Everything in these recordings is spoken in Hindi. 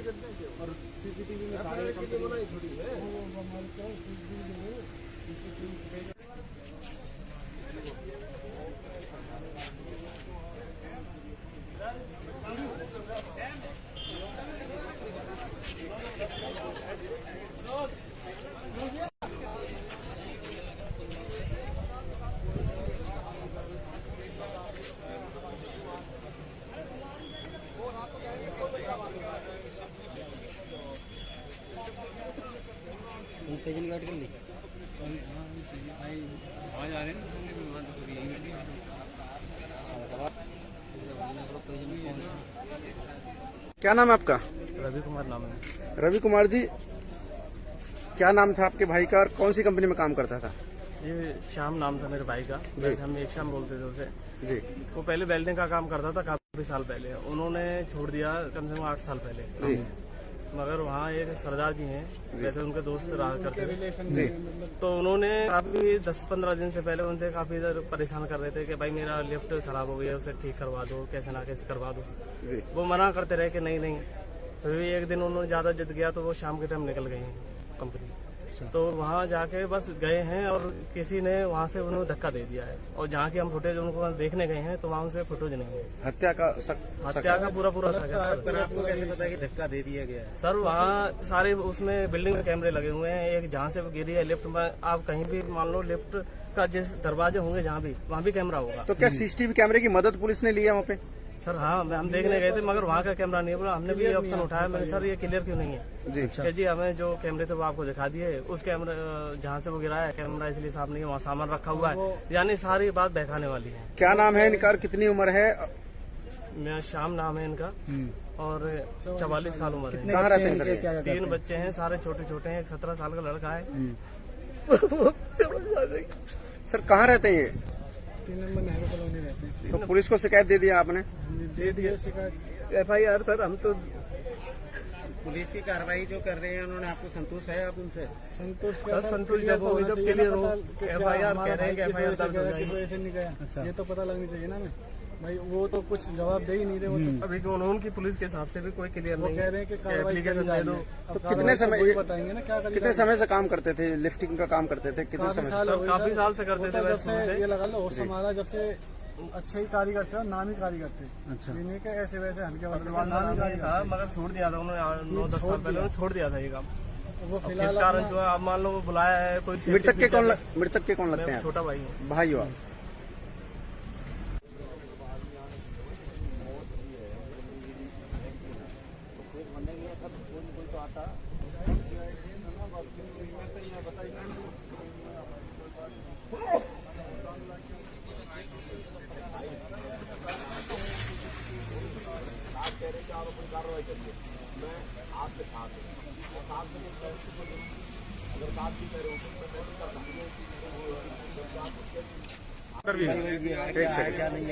और सीसीटीवी में सारे कंपनी बनाई थोड़ी है वो हमारे क्या सीसीटीवी पेजेंट गार्ड कर ली आवाज आ रही है। क्या नाम है आपका? रवि कुमार नाम है। रवि कुमार जी, क्या नाम था आपके भाई का और कौन सी कंपनी में काम करता था? ये श्याम नाम था मेरे भाई का, हम एक श्याम बोलते थे उसे जी। वो पहले वेल्डिंग का काम करता था काफी साल पहले, उन्होंने छोड़ दिया कम से कम 8 साल पहले जी। मगर वहाँ एक सरदार जी हैं, जैसे उनके दोस्त रहा करते थे जी। तो उन्होंने काफी 10-15 दिन से पहले उनसे काफी इधर परेशान कर रहे थे कि भाई मेरा लिफ्ट खराब हो गया, उसे ठीक करवा दो, कैसे ना कैसे करवा दो। जी। वो मना करते रहे कि नहीं नहीं। फिर भी एक दिन उन्होंने ज्यादा जिद गया तो वो शाम के टाइम निकल गए हैं कंपनी। तो वहाँ जाके बस गए हैं और किसी ने वहाँ से उन्हें धक्का दे दिया है, और जहाँ की हम फुटेज उनको देखने गए हैं तो वहाँ उनसे फुटेज नहीं है। हत्या का पूरा शक है। पर आपको कैसे पता है कि धक्का दे दिया गया है? सर वहाँ सारे उसमें बिल्डिंग में कैमरे लगे हुए हैं, एक जहाँ से वो गिरी है लिफ्ट में, आप कहीं भी मान लो लिफ्ट का जिस दरवाजे होंगे जहाँ भी, वहाँ भी कैमरा होगा। तो क्या सीसीटीवी कैमरे की मदद पुलिस ने लिया वहाँ पे? सर हाँ, हम देखने गए थे मगर वहाँ का कैमरा नहीं बोला, हमने भी ये ऑप्शन उठाया। मैंने सर ये क्लियर क्यों नहीं है जी। कि जी हमें जो कैमरे थे वो आपको दिखा दिए, उस कैमरे जहाँ से वो गिरा है कैमरा इसलिए साफ नहीं है, वहाँ सामान रखा हुआ है, यानी सारी बात बहकाने वाली है। क्या नाम है इनका और कितनी उम्र है? मेरा श्याम नाम है इनका और 44 साल उम्र है। कहाँ रहते हैं सर? 3 बच्चे हैं, सारे छोटे छोटे हैं, एक 17 साल का लड़का है। सर कहाँ रहते हैं ये? 3 नंबर नेहरू कॉलोनी रहते हैं। तो पुलिस को शिकायत दे दिया आपने? दे दिया शिकायत, FIR सर। हम तो पुलिस की कार्रवाई जो कर रहे हैं उन्होंने आपको संतोष है? आप उनसे संतुष्ट जब होगी जब क्लियर हो। FIR कह रहे हैं कि FIR दर्ज हो जाएगी। ऐसे नहीं गया। अच्छा। ये तो पता लगनी चाहिए ना हमें भाई, वो तो कुछ जवाब दे ही नहीं रहे। वो तो अभी उन्होंने पुलिस के हिसाब से भी कोई क्लियर वो नहीं कह रहे हैं कि कार्रवाई एप्लीकेशन दे दो। तो कितने समय बताएंगे ना क्या कितने समय से काम करते थे, लिफ्टिंग का काम करते थे? कितने समय से? काफी साल से करते थे जब वैसे से से। ये लगा लो होश हमारा, जब से अच्छे ही कारीगर थे और नामी कारीगर थे। अच्छा। इन्हीं के ऐसे वैसे हल्के नामी कारीगर था मगर छोड़ दिया था उन्होंने 9-10 साल पहले छोड़ दिया था ये काम। वो किस फिलहाल कारण जो है, अब मान लो वो बुलाया है कोई मृतक के कौन लगते हैं? छोटा भाई है। भाई हो आप?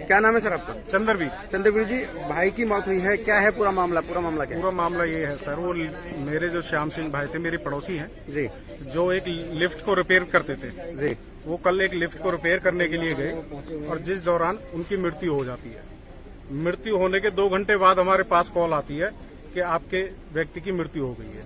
क्या नाम है सर आपका? चंद्रवीर। चंद्रवीर जी, भाई की मौत हुई है, क्या है पूरा मामला क्या है? पूरा मामला ये है सर, वो मेरे जो श्याम सिंह भाई थे, मेरे पड़ोसी हैं जी। जो एक लिफ्ट को रिपेयर करते थे जी। वो कल एक लिफ्ट को रिपेयर करने के लिए गए और जिस दौरान उनकी मृत्यु हो जाती है। मृत्यु होने के 2 घंटे बाद हमारे पास कॉल आती है कि आपके व्यक्ति की मृत्यु हो गई है।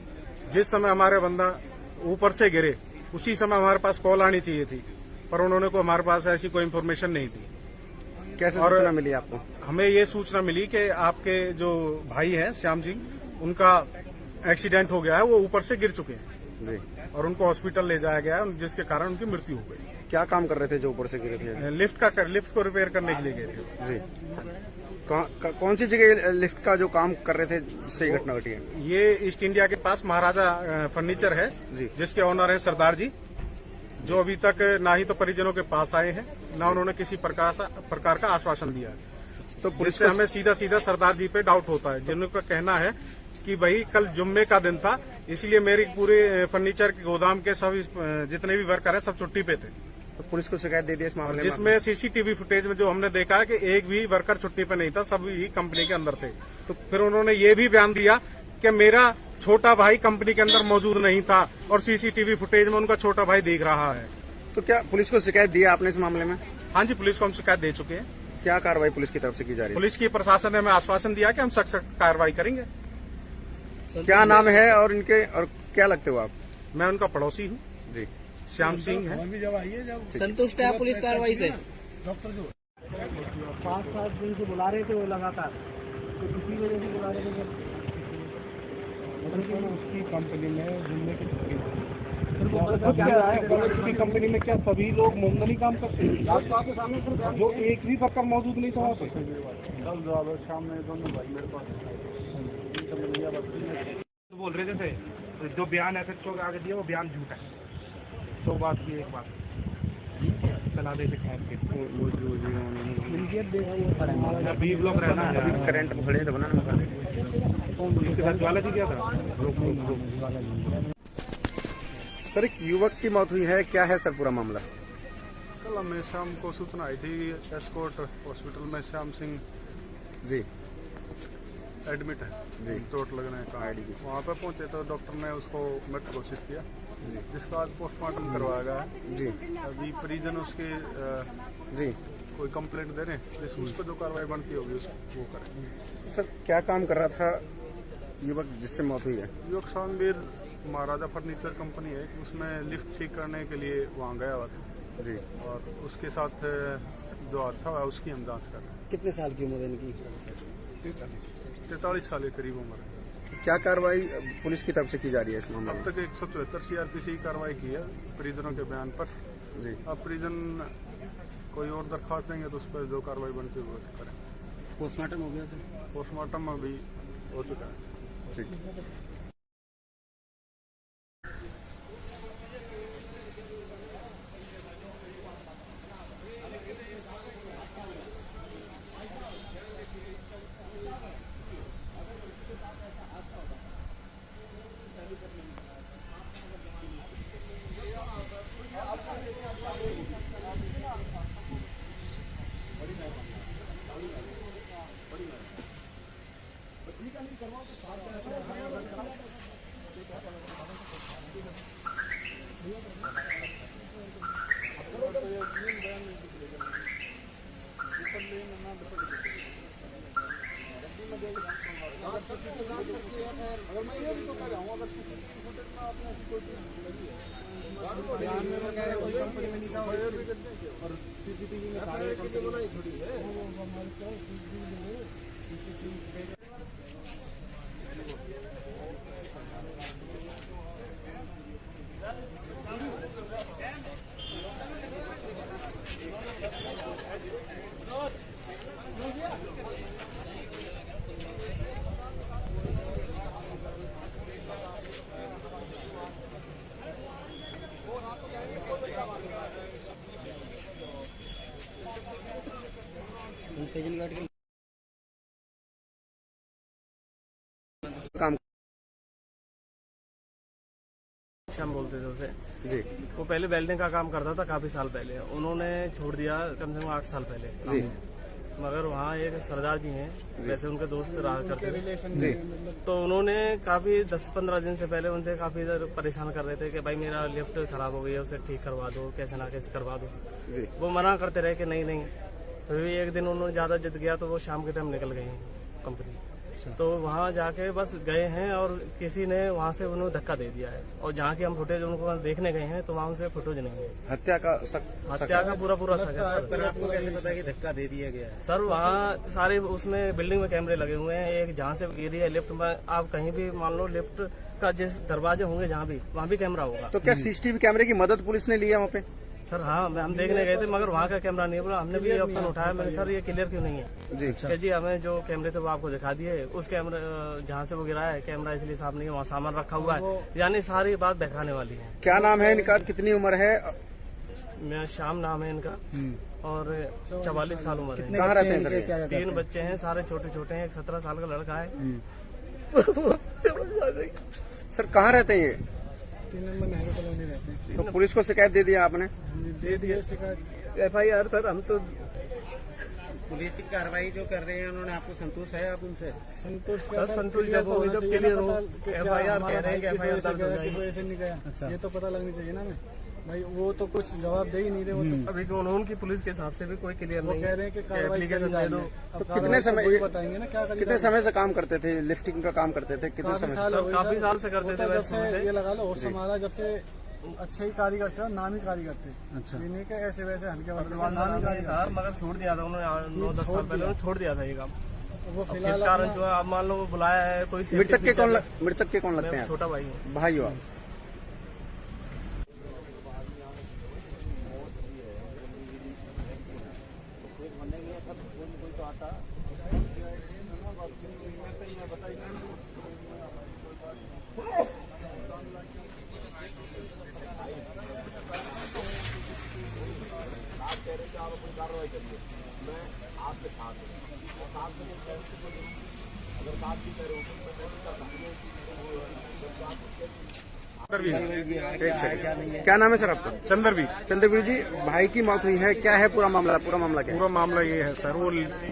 जिस समय हमारे बंदा ऊपर से गिरे उसी समय हमारे पास कॉल आनी चाहिए थी, पर उन्होंने को हमारे पास ऐसी कोई इन्फॉर्मेशन नहीं दी। कैसे सूचना मिली आपको? हमें ये सूचना मिली कि आपके जो भाई हैं श्याम सिंह, उनका एक्सीडेंट हो गया है, वो ऊपर से गिर चुके हैं जी। और उनको हॉस्पिटल ले जाया गया है, जिसके कारण उनकी मृत्यु हो गई। क्या काम कर रहे थे जो ऊपर से गिरे थे? लिफ्ट को रिपेयर करने के लिए गए थे जी। कौन सी जगह लिफ्ट का जो काम कर रहे थे जिससे ये घटना घटी है? ये ईस्ट इंडिया के पास महाराजा फर्नीचर है जी। जिसके ऑनर है सरदार जी, जो अभी तक ना ही तो परिजनों के पास आए हैं, ना उन्होंने किसी प्रकार का आश्वासन दिया है। तो पुलिस जिससे हमें सीधा सरदार जी पे डाउट होता है, जिनका कहना है कि भाई कल जुम्मे का दिन था, इसलिए मेरी पूरे फर्नीचर के गोदाम के सभी जितने भी वर्कर हैं सब छुट्टी पे थे। तो पुलिस को शिकायत दे दी इस मामले में? जिसमें सीसीटीवी फुटेज में जो हमने देखा है कि एक भी वर्कर छुट्टी पे नहीं था, सभी कंपनी के अंदर थे। तो फिर उन्होंने ये भी बयान दिया कि मेरा छोटा भाई कंपनी के अंदर मौजूद नहीं था और सीसीटीवी फुटेज में उनका छोटा भाई देख रहा है। तो क्या पुलिस को शिकायत दी आपने इस मामले में? हाँ जी, पुलिस को हम शिकायत दे चुके हैं। क्या कार्रवाई पुलिस की तरफ से की जा रही है? पुलिस की प्रशासन ने हमें आश्वासन दिया कि हम सख्त कार्रवाई करेंगे। क्या नाम है और इनके और क्या लगते हो आप? मैं उनका पड़ोसी हूँ जी, श्याम सिंह है। संतुष्ट है पुलिस कार्रवाई से? डॉक्टर जो 5-7 दिन से बुला रहे थे वो लगातार, तो किसी वजह से बुला रहे थे। उसकी कंपनी में घूमने की उसकी कंपनी में क्या सभी लोग मुमदनी काम करते हैं? जो एक भी वर्कर मौजूद नहीं था वहाँ पे। कल शाम में दोनों भाई मेरे पास बोल रहे थे जो बयान एसएचओ के आगे दिया वो बयान झूठा है। 2 बात की एक बात चला दे अभी लोग रहना है करंट पकड़े तो बनाना ज्वाला जी क्या था। सर, एक युवक की मौत हुई है, क्या है सर पूरा मामला? कल हमें शाम को सूचना आई थी एस्कॉर्ट हॉस्पिटल में श्याम सिंह जी एडमिट है जी, चोट लगने का। वहाँ पर पहुंचे तो डॉक्टर ने उसको मृत घोषित किया, जिसका आज पोस्टमार्टम करवाया गया है जी अभी। परिजन उसके जी कोई कंप्लेंट दे रहे हैं, उस पर जो कार्रवाई बनती होगी वो करें। सर, क्या काम कर रहा था युवक जिससे मौत हुई है? युवक शामवीर महाराजा फर्नीचर कंपनी है, उसमें लिफ्ट ठीक करने के लिए वहाँ गया हुआ था जी, और उसके साथ जो हादसा हुआ उसकी हम जांच कर रहे हैं। कितने साल की उम्र है इनकी? 43 साल के करीब उम्र है। क्या कार्रवाई पुलिस की तरफ से की जा रही है इस मामले अब में? तक 174 सीआरपीसी कार्रवाई की है परिजनों के बयान पर जी, अब परिजन कोई और दरखास्त देंगे तो उस पर जो कार्रवाई बनती है वो करें। पोस्टमार्टम हो गया सर? पोस्टमार्टम अभी हो चुका है। ठीक। काम श्याम बोलते थे उसे जी वो पहले वेल्डिंग का काम करता था काफी साल पहले, उन्होंने छोड़ दिया कम से कम 8 साल पहले जी मगर वहाँ एक सरदार जी हैं, वैसे उनके दोस्त रहा करते थे जी तो उन्होंने काफी 10-15 दिन से पहले उनसे काफी इधर परेशान कर रहे थे कि भाई मेरा लिफ्ट खराब हो गई है उसे ठीक करवा दो, कैसे ना कैसे करवा दो। जी वो मना करते रहे कि नहीं नहीं। फिर भी एक दिन उन्होंने ज्यादा जिद गया तो वो शाम के टाइम निकल गए हैं कंपनी, तो वहाँ जाके बस गए हैं और किसी ने वहाँ से उन्हें धक्का दे दिया है और जहाँ की हम फुटेज उनको देखने गए हैं तो वहाँ उनसे फुटेज नहीं है। हत्या का हत्या का पूरा शक है सर। पर आपको कैसे पता कि धक्का दे दिया गया है? सर वहाँ सारे उसमें बिल्डिंग में कैमरे लगे हुए हैं, एक जहाँ से गिरी है लिफ्ट में, आप कहीं भी मान लो लिफ्ट का जिस दरवाजे होंगे जहाँ भी वहाँ भी कैमरा होगा। तो क्या सीसीटीवी कैमरे की मदद पुलिस ने लिया वहाँ पे? सर हाँ हम देखने गए थे मगर वहाँ का कैमरा नहीं है, बोला हमने भी ऑप्शन उठाया, मैंने सर ये क्लियर क्यों नहीं है जी कि जी हमें जो कैमरे थे वो आपको दिखा दिए, उस कैमरे जहाँ से वो गिराया है कैमरा इसलिए साफ नहीं है, वहाँ सामान रखा हुआ है, यानी सारी बात बहकाने वाली है। क्या नाम है इनका, कितनी उम्र है? मैं श्याम नाम है इनका और 44 साल उम्र है। कहाँ रहते हैं सर ये? 3 बच्चे हैं, सारे छोटे छोटे हैं, एक 17 साल का लड़का है। सर कहाँ रहते हैं ये? 3 नंबर नेहरू कॉलोनी रहते हैं। तो पुलिस को शिकायत दे दिया आपने? दे दिया शिकायत। FIR सर हम तो पुलिस की कार्रवाई जो कर रहे हैं उन्होंने आपको संतोष है? आप उनसे संतोष संतोष जब होगी जब क्लियर हो, FIR कह रहे हैं कि FIR दर्ज हो जाएगी। नहीं गया, ये तो पता लगनी चाहिए ना हमें। भाई वो तो कुछ जवाब दे ही नहीं रहे। वो तो अभी उनकी पुलिस के हिसाब से भी कोई क्लियर वो नहीं कह रहे हैं कि कार्रवाई एप्लीकेशन करी दे जा दो। रही है। अब तो कार्रवाई कितने समय वही बताएंगे ना क्या करी कितने जा रही समय से काम करते थे, लिफ्टिंग का काम करते थे, कितने है। काफी समय साल हो गए काफी सर। साल से करते होता थे जब वैसे से से। ये लगा लो होश हमारा जब से अच्छे ही कारीगर थे, नामी कारीगर थे। अच्छा। ये नहीं कि ऐसे वैसे हल्के नामी नामी कारीगर था, मगर छोड़ दिया था उन्होंने 9-10 साल पहले उन्होंने छोड़ दिया था ये काम। थे। वो किस फिलहाल कारण अपना- जो है, अब मान लो वो बुलाया है कोई मृतक के कौन safety मृतक के कौन लगते feature- हैं मैं छोटा भाई हूँ। आप? भाई हो आप? एक सेकंड, क्या नाम है सर आपका? चंद्रवीर। चंद्रवीर जी, भाई की मौत हुई है, क्या है पूरा मामला क्या है? पूरा मामला ये है सर, वो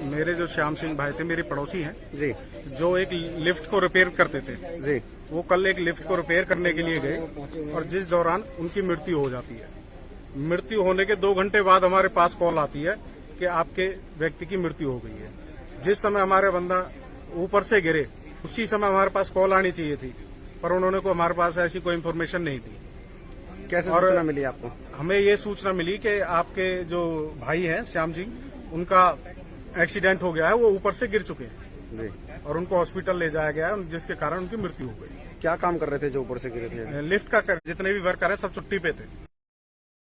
मेरे जो श्याम सिंह भाई थे, मेरे पड़ोसी हैं, जी जो एक लिफ्ट को रिपेयर करते थे। जी वो कल एक लिफ्ट को रिपेयर करने के लिए गए और जिस दौरान उनकी मृत्यु हो जाती है। मृत्यु होने के 2 घंटे बाद हमारे पास कॉल आती है कि आपके व्यक्ति की मृत्यु हो गई है। जिस समय हमारे बंदा ऊपर से गिरे उसी समय हमारे पास कॉल आनी चाहिए थी, पर उन्होंने को हमारे पास ऐसी कोई इन्फॉर्मेशन नहीं दी। कैसे और सूचना मिली आपको? हमें ये सूचना मिली कि आपके जो भाई हैं श्याम सिंह, उनका एक्सीडेंट हो गया है, वो ऊपर से गिर चुके हैं जी, और उनको हॉस्पिटल ले जाया गया है, जिसके कारण उनकी मृत्यु हो गई। क्या काम कर रहे थे जो ऊपर से गिरे थे? लिफ्ट का जितने भी वर्कर है सब छुट्टी पे थे।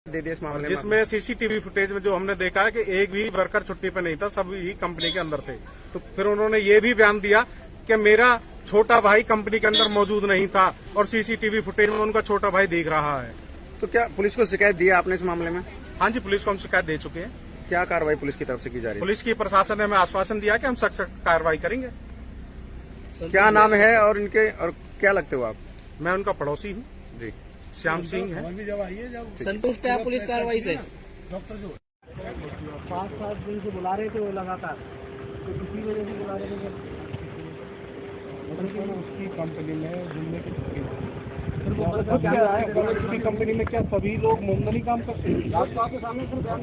दे दिए इस और मामले में? जिसमें सीसीटीवी फुटेज में जो हमने देखा है कि एक भी वर्कर छुट्टी पे नहीं था, सब ही कंपनी के अंदर थे। तो फिर उन्होंने ये भी बयान दिया कि मेरा छोटा भाई कंपनी के अंदर मौजूद नहीं था और सीसीटीवी फुटेज में उनका छोटा भाई देख रहा है। तो क्या पुलिस को शिकायत दी है आपने इस मामले में? हाँ जी, पुलिस को हम शिकायत दे चुके हैं। क्या कार्रवाई पुलिस की तरफ से की जा रही पुलिस की प्रशासन ने हमें आश्वासन दिया कि हम सख्त कार्रवाई करेंगे। है? क्या नाम है और इनके, और क्या लगते हो आप? मैं उनका पड़ोसी हूँ, जी, श्याम सिंह है। संतुष्ट है आप पुलिस कार्रवाई से? 5-7 दिन से बुला रहे थे वो लगातार, तो किसी वजह से बुला रहे थे। उसकी कंपनी में जुम्मे की छुट्टी उसकी कंपनी में क्या सभी लोग मुमदनी काम करते हैं?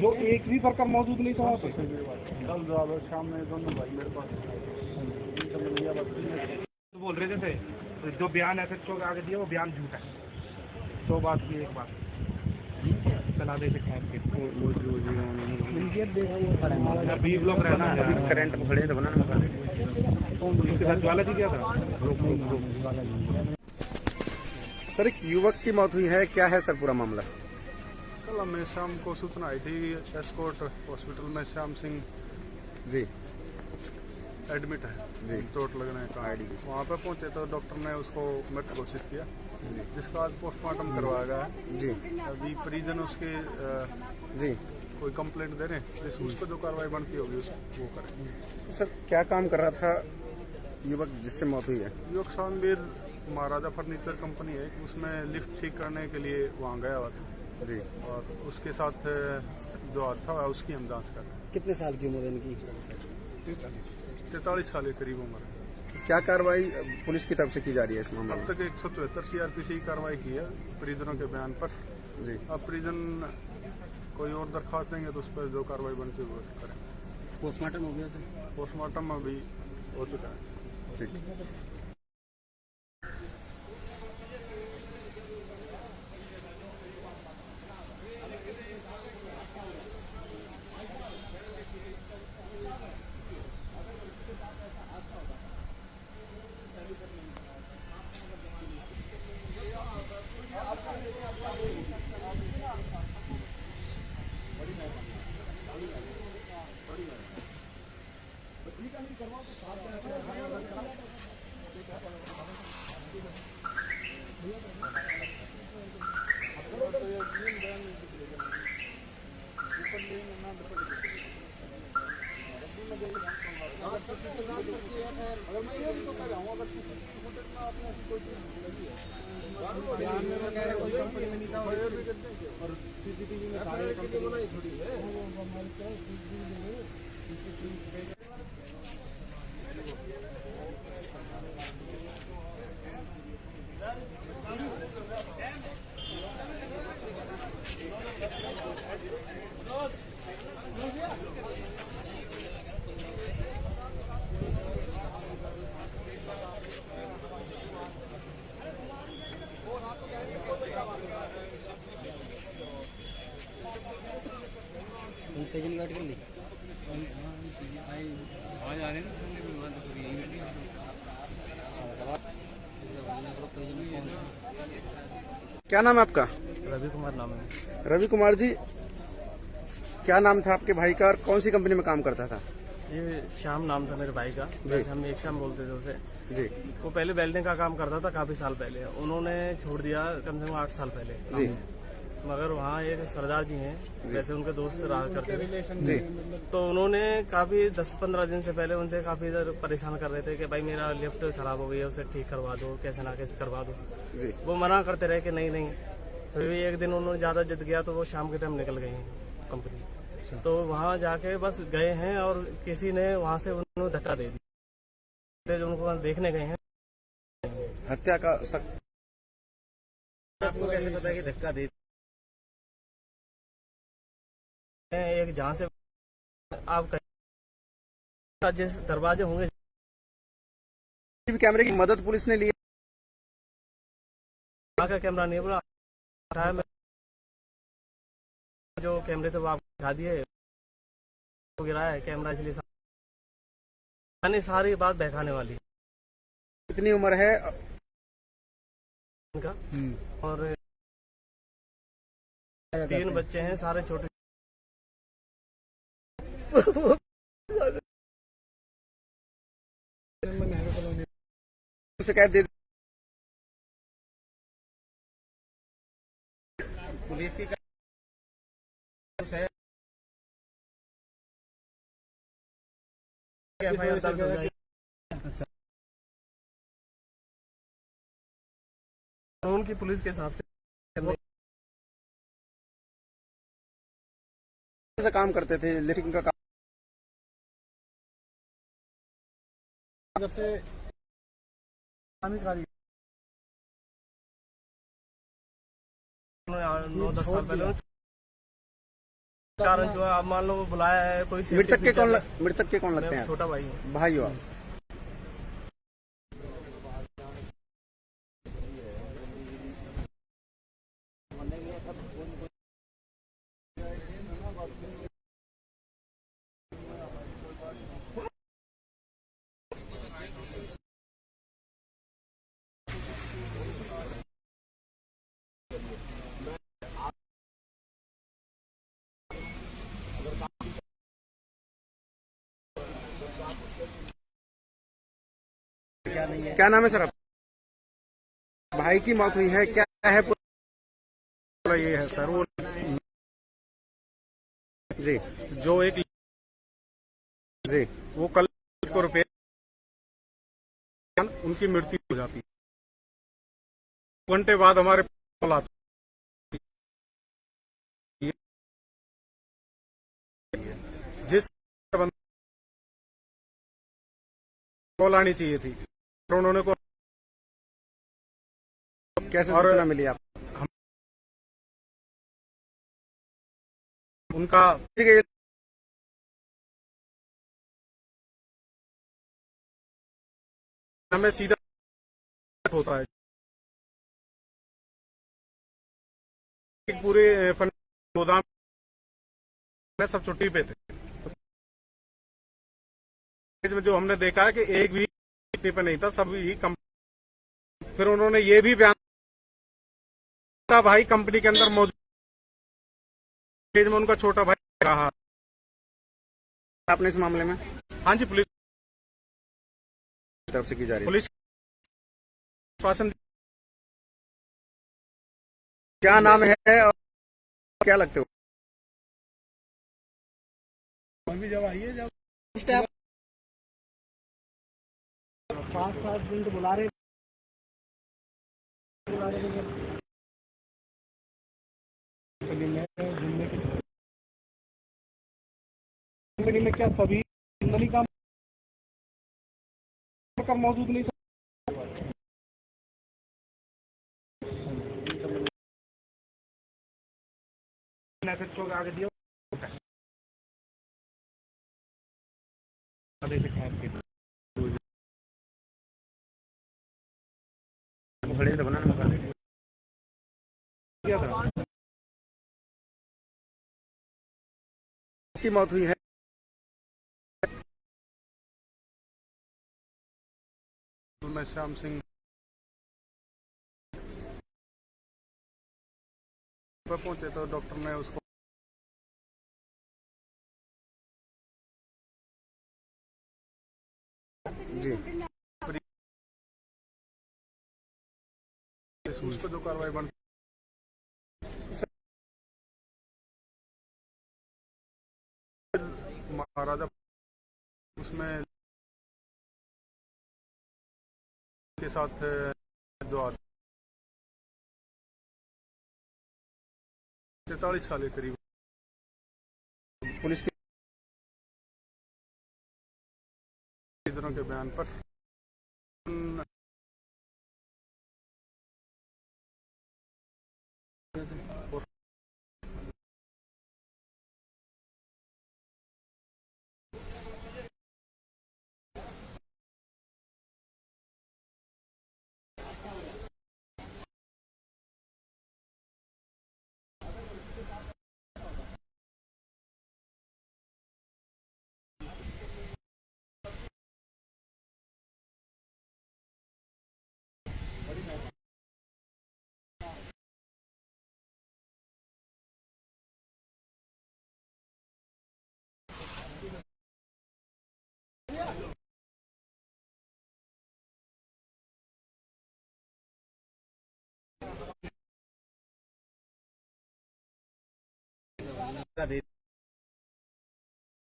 जो एक भी वर्कर मौजूद नहीं था वहाँ पे? कल शाम में दोनों भाई मेरे पास बोल रहे थे जो बयान SHO के आगे दिया वो बयान झूठा है। 100 बात की एक बात चला दे सकते हैं। अभी लोग रहना है, करंट खड़े तो बनाना उसके साथ ज्वाला जी क्या था? सर, एक युवक की मौत हुई है, क्या है सर पूरा मामला? कल हमें शाम को सूचना आई थी, एस्कॉर्ट हॉस्पिटल में श्याम सिंह जी एडमिट है जी, चोट लगने का। वहाँ पे पहुंचे तो डॉक्टर ने उसको मृत घोषित किया, जिसका आज पोस्टमार्टम करवाया गया है। जी अभी परिजन उसके जी कोई कंप्लेंट दे रहे हैं, उसको जो कार्रवाई बनती होगी वो करें। सर, क्या काम कर रहा था युवक जिससे मौत हुई है? युवक शानवीर महाराजा फर्नीचर कंपनी है, उसमें लिफ्ट ठीक करने के लिए वहाँ गया हुआ था जी, और उसके साथ जो हादसा हुआ उसकी हम जाँच कर रहे हैं। कितने साल की उम्र है इनकी? 43 साल के करीब उम्र है। क्या कार्रवाई पुलिस की तरफ से की जा रही है इस मामले अब में? तक 174 CRPC की कार्रवाई की है परिजनों के बयान पर। जी, अब परिजन कोई और दरख्वास्त देंगे तो उस पर जो कार्रवाई बनती है वो करें। पोस्टमार्टम हो गया सर? पोस्टमार्टम अभी हो चुका है। ठीक। पेजेंट काट कर ली। क्या नाम है आपका? रवि कुमार नाम है। रवि कुमार जी, क्या नाम था आपके भाई का और कौन सी कंपनी में काम करता था? ये श्याम नाम था मेरे भाई का, वैसे हम एक श्याम बोलते थे उसे। जी वो पहले वेल्डिंग का काम करता था काफी साल पहले, उन्होंने छोड़ दिया कम से कम 8 साल पहले। जी मगर वहाँ एक सरदार जी हैं, वैसे उनके दोस्त रहा करते थे, जी तो उन्होंने काफी 10-15 दिन से पहले उनसे काफी इधर परेशान कर रहे थे कि भाई मेरा लिफ्ट खराब हो गई है, उसे ठीक करवा दो, कैसे ना कैसे करवा दो। जी वो मना करते रहे कि नहीं नहीं। फिर भी एक दिन उन्होंने ज्यादा जिद गया तो वो शाम के टाइम निकल गए हैं कंपनी। तो वहाँ जाके बस गए हैं और किसी ने वहाँ से उन्होंने धक्का दे दिया, जो उनको देखने गए हैं। हत्या का आपको कैसे पता कि धक्का दे? एक जहाँ से आप जिस दरवाजे होंगे, कैमरे की मदद पुलिस ने ली? वहाँ का कैमरा नहीं बोला उठाया, मैं जो कैमरे थे वो आपको दिखा दिए, वो गिराया है कैमरा, इसलिए सारी बात बहकाने वाली कितनी उम्र है इनका। और 3 बच्चे हैं, सारे छोटे। शिकायत दे? पुलिस की है FIR दर्ज हो जाएगी। उनकी पुलिस के हिसाब से कैसे काम करते थे? लिफ्टिंग का काम सबसे 9-10 साल पहले कारण जो है, आप मान लो बुलाया है कोई। मृतक के कौन लगते हैं? छोटा भाई है। भाई हो आप? क्या नाम है सर? भाई की मौत हुई है, क्या है? ये है सर, वो जी जो एक जी वो कल को रिपेयर, उनकी मृत्यु हो जाती है। 2 घंटे बाद हमारे कॉल आती है। जिस कॉल आनी चाहिए थी और उन्होंने को कैसे और सूचना मिली आप? उनका हमें सीधा होता है। पूरे गोदाम में सब छुट्टी पे थे। इसमें जो हमने देखा है कि एक भी छुट्टी पे नहीं था, सभी फिर उन्होंने ये भी बयान, भाई कंपनी के अंदर मौजूद में उनका छोटा भाई रहा। आपने इस मामले में? हाँ जी, पुलिस तरफ से की जा रही है। पुलिस शासन। क्या नाम है और क्या लगते हो? अभी जब आइए, जब स्टाफ 5-7 दिन तो बुला रहे कंपनी में क्या सभी नहीं काम मौजूद नहीं? आगे दिया घड़े से बनाना किसकी मौत हुई है? मैं श्याम सिंह पर पहुंचे तो डॉक्टर ने उसको जी उसको जो कार्रवाई बन महाराजा उसमें के साथ जो 43 साल के करीब पुलिस की दिनों के बयान पर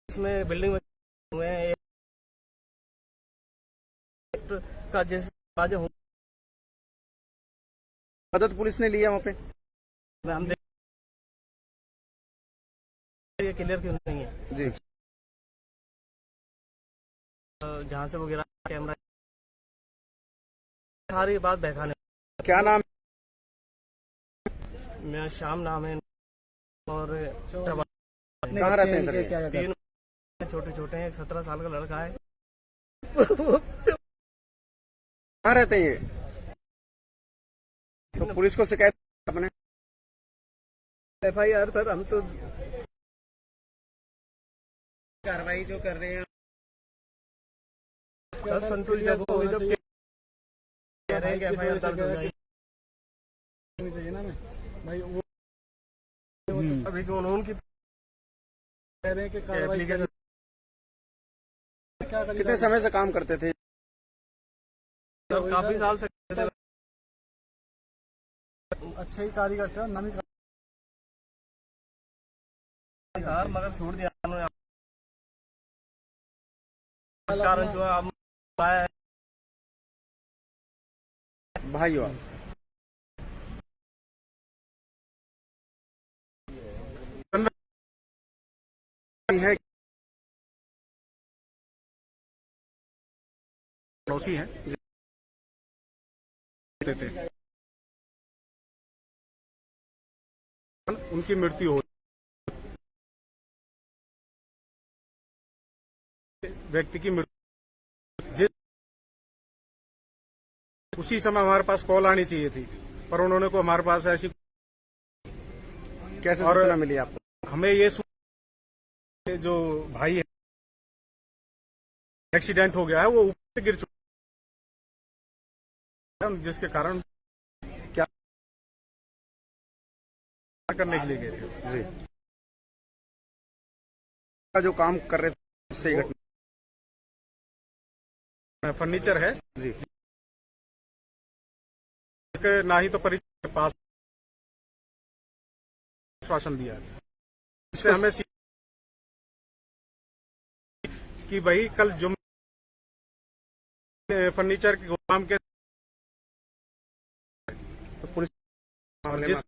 इसमें बिल्डिंग में हुए हैं का जैसे आज मदद पुलिस ने लिया वहाँ पे? हम देख ये क्लियर क्यों नहीं है जी जहाँ से वो गिरा कैमरा सारी बात बहकाने। क्या नाम? मेरा श्याम नाम है और कहाँ रहते हैं सर ये? तीन छोटे छोटे हैं, एक 17 साल का लड़का है। कहाँ रहते हैं ये? तो पुलिस को शिकायत आपने? FIR सर हम तो कार्रवाई जो कर रहे हैं संतुल जब कह रहे हैं कि FIR दर्ज हो जाएगी चाहिए ना भाई वो अभी उनकी कह रहे हैं कि कार्रवाई कितने समय से काम करते थे? काफी साल से अच्छा ही कार्य करते हैं नमी मगर छोड़ दिया उन्होंने। कारण जो अब भाई है पड़ोसी हैं उनकी मृत्यु हो व्यक्ति की मृत्यु उसी समय हमारे पास कॉल आनी चाहिए थी पर उन्होंने को हमारे पास ऐसी कैसे और सूचना मिली आपको? हमें ये जो भाई है एक्सीडेंट हो गया है वो ऊपर गिर चुका है जिसके कारण क्या करने के लिए गए थे जी जो काम कर रहे थे सही घटना फर्नीचर है जी ना ही तो परिचय पास आश्वासन दिया है इससे हमें कि भाई कल फर्नीचर के गोदाम के तो पुलिस जिस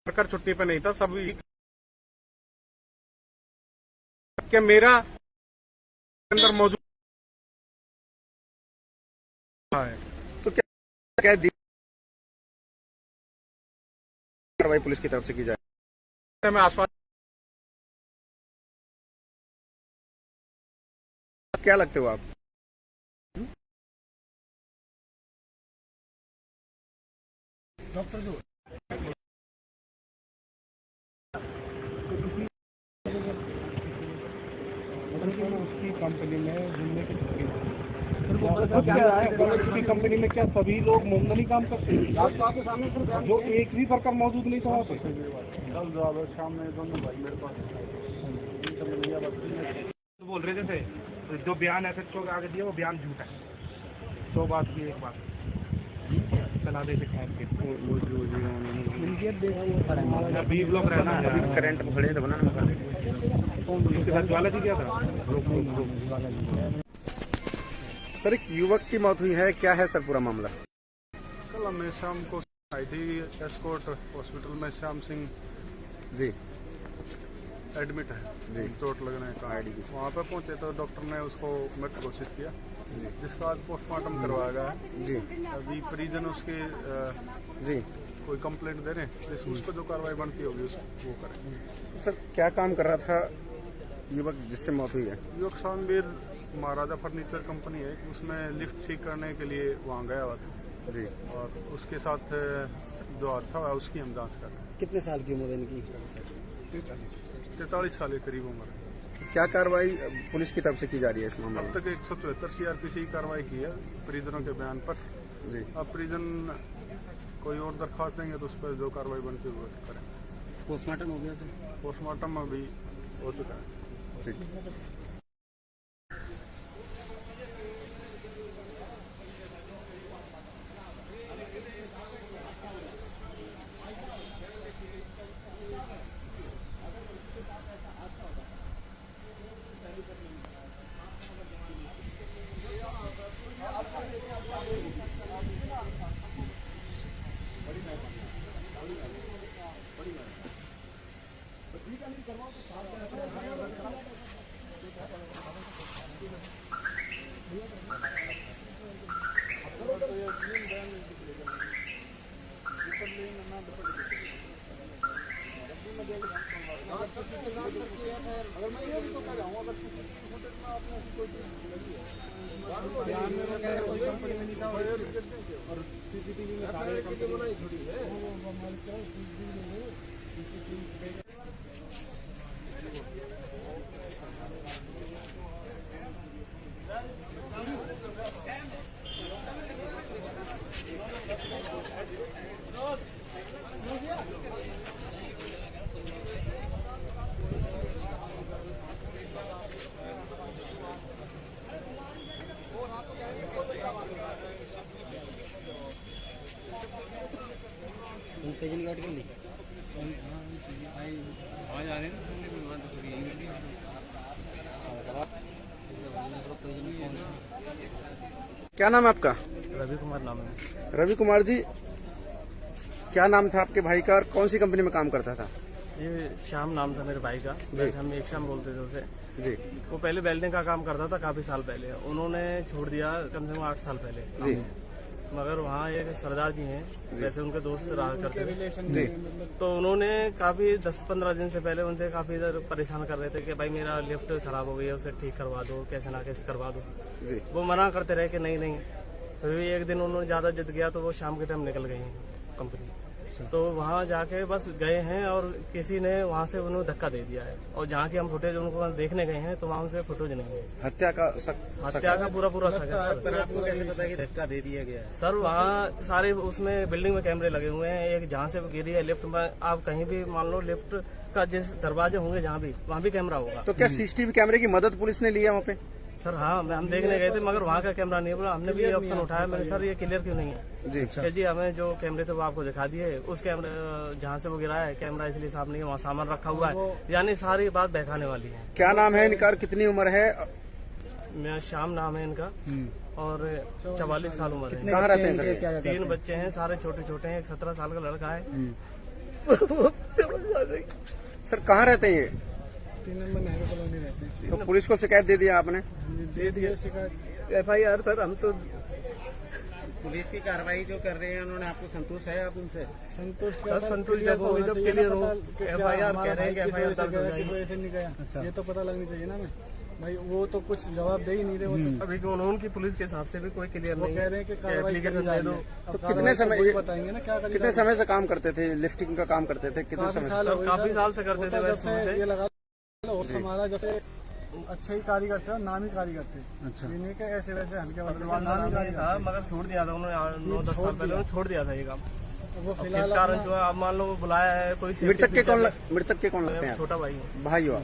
वर्कर छुट्टी पे नहीं था सब क्या मेरा अंदर मौजूद है तो क्या कार्रवाई पुलिस की तरफ से की जाए? मैं आश्वासन क्या लगते हो आप? डॉक्टर जो कंपनी में घूमने की उसकी कंपनी में क्या सभी लोग मुमदनी काम करते हैं? जो एक भी वर्कर मौजूद नहीं था वहाँ पे। कल शाम में दोनों भाई मेरे पास बोल रहे थे जो बयान एसएचओ के आगे दिया वो बयान झूठा है। 100 बात की एक बात चला दे अभी लोग रहना है करंट पकड़े तो बनाना ज्वाला जी क्या था। सर एक युवक की मौत हुई है, क्या है सर पूरा मामला? कल हमें शाम को आई थी एस्कॉर्ट हॉस्पिटल में, श्याम सिंह जी एडमिट है जी। चोट लगने का। वहाँ पर पहुंचे तो डॉक्टर ने उसको मृत घोषित किया, जिसका आज पोस्टमार्टम करवाया गया है जी अभी। परिजन उसके जी कोई कंप्लेंट दे रहे हैं, उसको जो कार्रवाई बनती होगी वो करें। सर क्या काम कर रहा था युवक जिससे मौत हुई है? युवक शानवीर महाराजा फर्नीचर कंपनी है, उसमें लिफ्ट ठीक करने के लिए वहाँ गया हुआ था जी। और उसके साथ जो हादसा हुआ उसकी हम जांच कर रहे हैं। कितने साल की उम्र है इनकी? 43 साल के करीब उम्र है। क्या कार्रवाई पुलिस की तरफ से की जा रही है इस मामले अब में? तक 174 CRPC की कार्रवाई की है परिजनों के बयान पर जी। अब परिजन कोई और दरखास्त देंगे तो उस पर जो कार्रवाई बनती है वो करें। पोस्टमार्टम हो गया सर? पोस्टमार्टम अभी हो चुका है। ठीक। क्या नाम है आपका? रवि कुमार नाम है। रवि कुमार जी, क्या नाम था आपके भाई का और कौन सी कंपनी में काम करता था? ये श्याम नाम था मेरे भाई का, वैसे हम एक श्याम बोलते थे उसे। जी वो पहले वेल्डिंग का काम करता था काफी साल पहले, उन्होंने छोड़ दिया कम से कम 8 साल पहले जी। मगर वहाँ एक सरदार जी हैं, वैसे उनके दोस्त रहा करते थे जी। तो उन्होंने काफी 10-15 दिन से पहले उनसे काफी इधर परेशान कर रहे थे कि भाई मेरा लिफ्ट खराब हो गई है, उसे ठीक करवा दो, कैसे ना कैसे करवा दो। जी। वो मना करते रहे कि नहीं। फिर भी एक दिन उन्होंने ज्यादा जिद गया तो वो शाम के टाइम निकल गए हैं कंपनी। तो वहाँ जाके बस गए हैं और किसी ने वहाँ से उन्हें धक्का दे दिया है, और जहाँ की हम फुटेज उनको देखने गए हैं तो वहाँ उनसे फुटेज नहीं है। हत्या का हत्या का पूरा शक है पर आपको कैसे पता कि धक्का दे दिया गया है? सर। वहाँ सारे उसमें बिल्डिंग में कैमरे लगे हुए हैं, एक जहाँ से गिरी है लिफ्ट में, आप कहीं भी मान लो लिफ्ट का जिस दरवाजे होंगे जहाँ भी, वहाँ भी कैमरा होगा। तो क्या सीसीटीवी कैमरे की मदद पुलिस ने ली है वहाँ पे? सर हाँ, हम देखने गए थे मगर वहाँ का कैमरा नहीं बोला। हमने भी ये ऑप्शन उठाया, मैंने सर ये क्लियर क्यों नहीं है जी। कि जी हमें जो कैमरे थे वो आपको दिखा दिए, उस कैमरे जहाँ से वो गिरा है कैमरा इसलिए साफ नहीं है, वहाँ सामान रखा हुआ है, यानी सारी बात बहकाने वाली है। क्या नाम है इनका, कितनी उम्र है? मैं श्याम नाम है इनका और 44 साल उम्र है। कहाँ रहते हैं सर? 3 बच्चे हैं, सारे छोटे हैं, एक 17 साल का लड़का है। सर कहाँ रहते हैं ये? 3 नंबर नेहरू कॉलोनी रहते हैं। तो पुलिस को शिकायत दे दिया आपने? दे दिया FIR सर। हम तो पुलिस की कार्रवाई जो कर रहे हैं उन्होंने आपको संतोष है? आप उनसे संतुष्ट बस संतुष्ट जब हो जब क्लियर हो, FIR कह रहे हैं कि FIR दर्ज हो जाएगी। वजह से नहीं गया, ये तो पता लगनी चाहिए ना। मैं भाई वो तो कुछ जवाब दे ही नहीं रहे। वो तो अभी उनकी पुलिस के हिसाब से भी कोई क्लियर वो नहीं कह रहे हैं कि कार्रवाई एप्लीकेशन करी जा दे रही दो। है। तो अब कितने समय वही बताएंगे ना क्या करी कितने समय से काम करते थे, लिफ्टिंग का काम करते थे? कितने काफी समय साल से? हो गए काफी सर। साल से करते होता थे जब वैसे से ये लगा लो, हमारा जब से अच्छे ही कारीगर थे और नामी कारीगर थे। अच्छा। ये नहीं कि ऐसे वैसे हल्के वाले पहलवान का नाम नहीं था, मगर छोड़ दिया था उन्होंने 9-10 साल पहले उन्होंने छोड़ दिया था ये काम। वो अब फिलहाल किस कारण जो है, अब मान लो वो बुलाया है कोई मृतक के safety मृतक के कौन लगते feature- हैं? छोटा भाई है। भाई हो आप?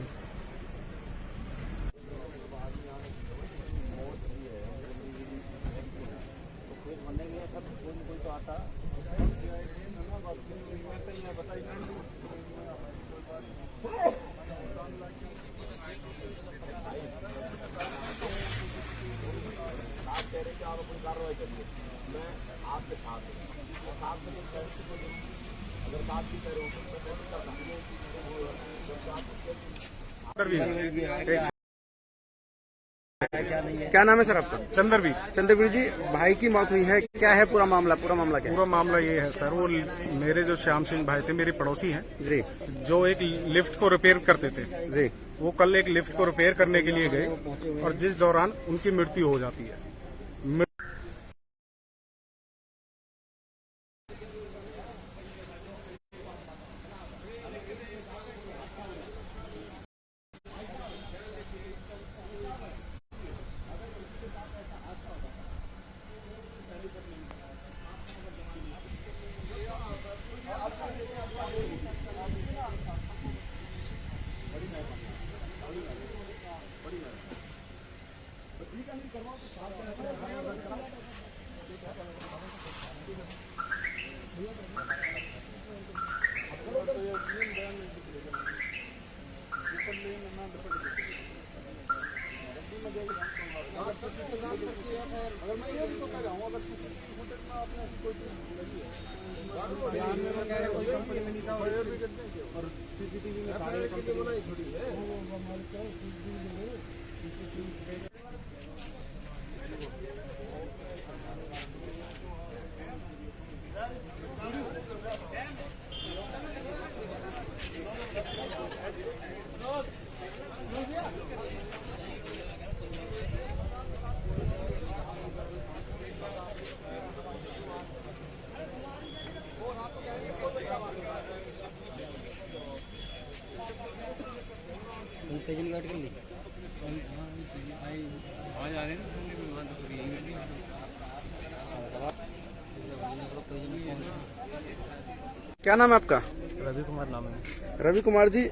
क्या नाम है सर आपका? चंद्रवीर। चंद्रवीर जी, भाई की मौत हुई है, क्या है पूरा मामला क्या है? पूरा मामला ये है सर, वो मेरे जो श्याम सिंह भाई थे, मेरे पड़ोसी हैं, जी जो एक लिफ्ट को रिपेयर करते थे। जी। वो कल एक लिफ्ट को रिपेयर करने के लिए गए और जिस दौरान उनकी मृत्यु हो जाती है। क्या नाम है आपका? रवि कुमार नाम है। रवि कुमार जी,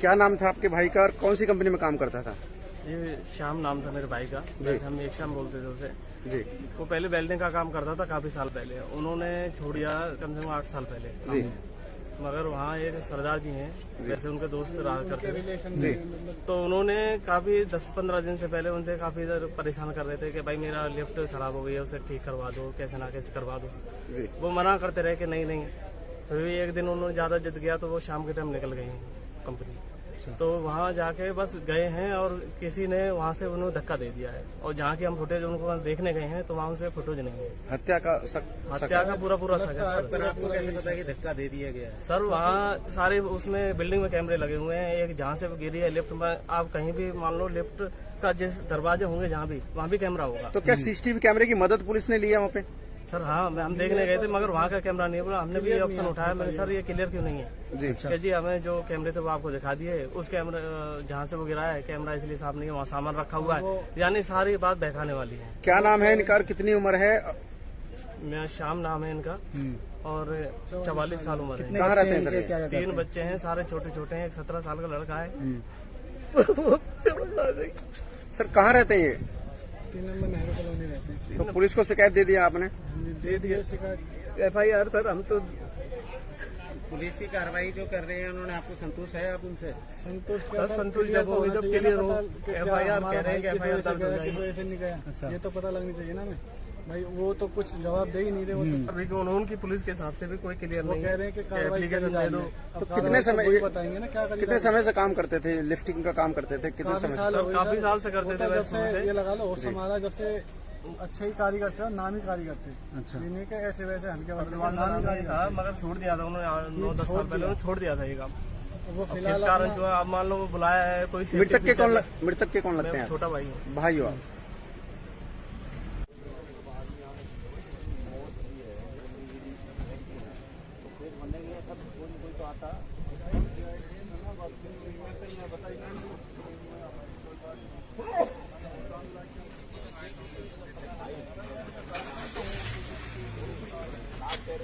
क्या नाम था आपके भाई का और कौन सी कंपनी में काम करता था? ये श्याम नाम था मेरे भाई का, वैसे हम एक श्याम बोलते थे उसे। जी वो पहले वेल्डिंग का काम करता था काफी साल पहले, उन्होंने छोड़ दिया कम से कम 8 साल पहले। जी। मगर वहाँ एक सरदार जी हैं, वैसे उनके दोस्त रहा करते थे, जी। तो उन्होंने काफी 10-15 दिन से पहले उनसे काफी इधर परेशान कर रहे थे कि भाई मेरा लिफ्ट खराब हो गई है, उसे ठीक करवा दो, कैसे ना कैसे करवा दो। जी। वो मना करते रहे कि नहीं। फिर भी एक दिन उन्होंने ज्यादा जिद गया तो वो शाम के टाइम निकल गए हैं कंपनी। तो वहाँ जाके बस गए हैं और किसी ने वहाँ से उन्हें धक्का दे दिया है, और जहाँ की हम फुटेज उनको देखने गए हैं तो वहाँ उनसे फुटेज नहीं है। हत्या का हत्या का पूरा शक है पर आपको कैसे पता कि धक्का दे दिया गया है? सर। वहाँ सारे उसमें बिल्डिंग में कैमरे लगे हुए हैं, एक जहाँ से वो गिरी है लिफ्ट में, आप कहीं भी मान लो लिफ्ट का जिस दरवाजे होंगे जहाँ भी, वहाँ भी कैमरा होगा। तो क्या सीसीटीवी कैमरे की मदद पुलिस ने लिया वहाँ पे? सर हाँ, हम देखने गए थे, मगर वहाँ का कैमरा नहीं है। बोला हमने भी ये ऑप्शन उठाया, मैंने सर ये क्लियर क्यों नहीं है जी। कि जी हमें जो कैमरे थे वो आपको दिखा दिए, उस कैमरा जहाँ से वो गिराया है कैमरा इसलिए साफ नहीं है, वहाँ सामान रखा हुआ है, यानी सारी बात बहकाने वाली है। क्या नाम है इनका, कितनी उम्र है? मैं श्याम नाम है इनका और 44 साल उम्र है। कहाँ रहते हैं सर ये? 3 बच्चे हैं, सारे छोटे हैं, एक 17 साल का लड़का है। सर कहाँ रहते हैं ये? 3 नंबर नेहरू कॉलोनी रहते हैं। तो पुलिस को शिकायत दे दिया आपने? दे दिया शिकायत FIR सर। हम तो पुलिस की कार्रवाई जो कर रहे हैं उन्होंने आपको संतोष है आप उनसे? संतुष्ट बस संतुष्ट जब होगी जब क्लियर हो, FIR कह रहे हैं कि FIR दर्ज हो जाएगी। किस वजह से नहीं गया, ये तो पता लगनी चाहिए ना। मैं भाई वो तो कुछ जवाब दे ही नहीं रहे। वो तो अभी उनकी पुलिस के हिसाब से भी कोई क्लियर वो नहीं कह रहे हैं कि कार्रवाई एप्लीकेशन करी दे जा दो। रही है। तो अब कितने समय वही बताएंगे ना क्या करी कितने समय से काम करते थे, लिफ्टिंग का काम करते थे? कितने काफी समय साल से? हो गए काफी सर। साल से करते वो तो थे जब वैसे से से। ये लगा लो होश संभाला जब से अच्छे ही कारीगर थे और नामी कारीगर थे। अच्छा। ये नहीं कि ऐसे वैसे हल्के वाले पहलवान का नाम नहीं था, मगर छोड़ दिया था उन्होंने 9-10 साल पहले उन्होंने छोड़ दिया था ये काम। वो अब फिलहाल किस कारण जो है, अब मान लो वो बुलाया है कोई safety मृतक के feature- कौन लगते मैं हैं? छोटा भाई हूँ। भाई हो आप? एक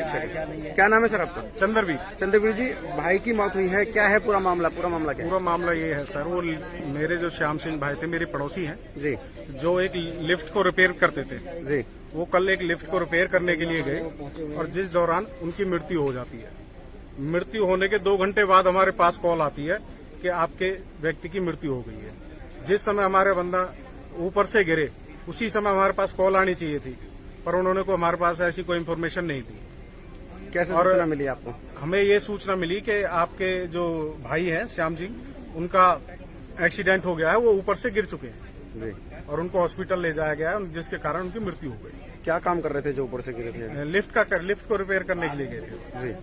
सेकंड, क्या नाम है सर आपका? चंद्रवीर। चंद्रवीर जी, भाई की मौत हुई है, क्या है पूरा मामला क्या है? पूरा मामला ये है सर, वो मेरे जो श्याम सिंह भाई थे, मेरे पड़ोसी हैं जी जो एक लिफ्ट को रिपेयर करते थे। जी वो कल एक लिफ्ट को रिपेयर करने के लिए गए और जिस दौरान उनकी मृत्यु हो जाती है। मृत्यु होने के 2 घंटे बाद हमारे पास कॉल आती है कि आपके व्यक्ति की मृत्यु हो गई है। जिस समय हमारे बंदा ऊपर से गिरे उसी समय हमारे पास कॉल आनी चाहिए थी, पर उन्होंने को हमारे पास ऐसी कोई इन्फॉर्मेशन नहीं दी। कैसे सूचना मिली आपको? हमें ये सूचना मिली कि आपके जो भाई हैं श्याम सिंह, उनका एक्सीडेंट हो गया है, वो ऊपर से गिर चुके हैं जी और उनको हॉस्पिटल ले जाया गया है, जिसके कारण उनकी मृत्यु हो गई। क्या काम कर रहे थे जो ऊपर से गिरे थे? लिफ्ट को रिपेयर करने के लिए गए थे। जी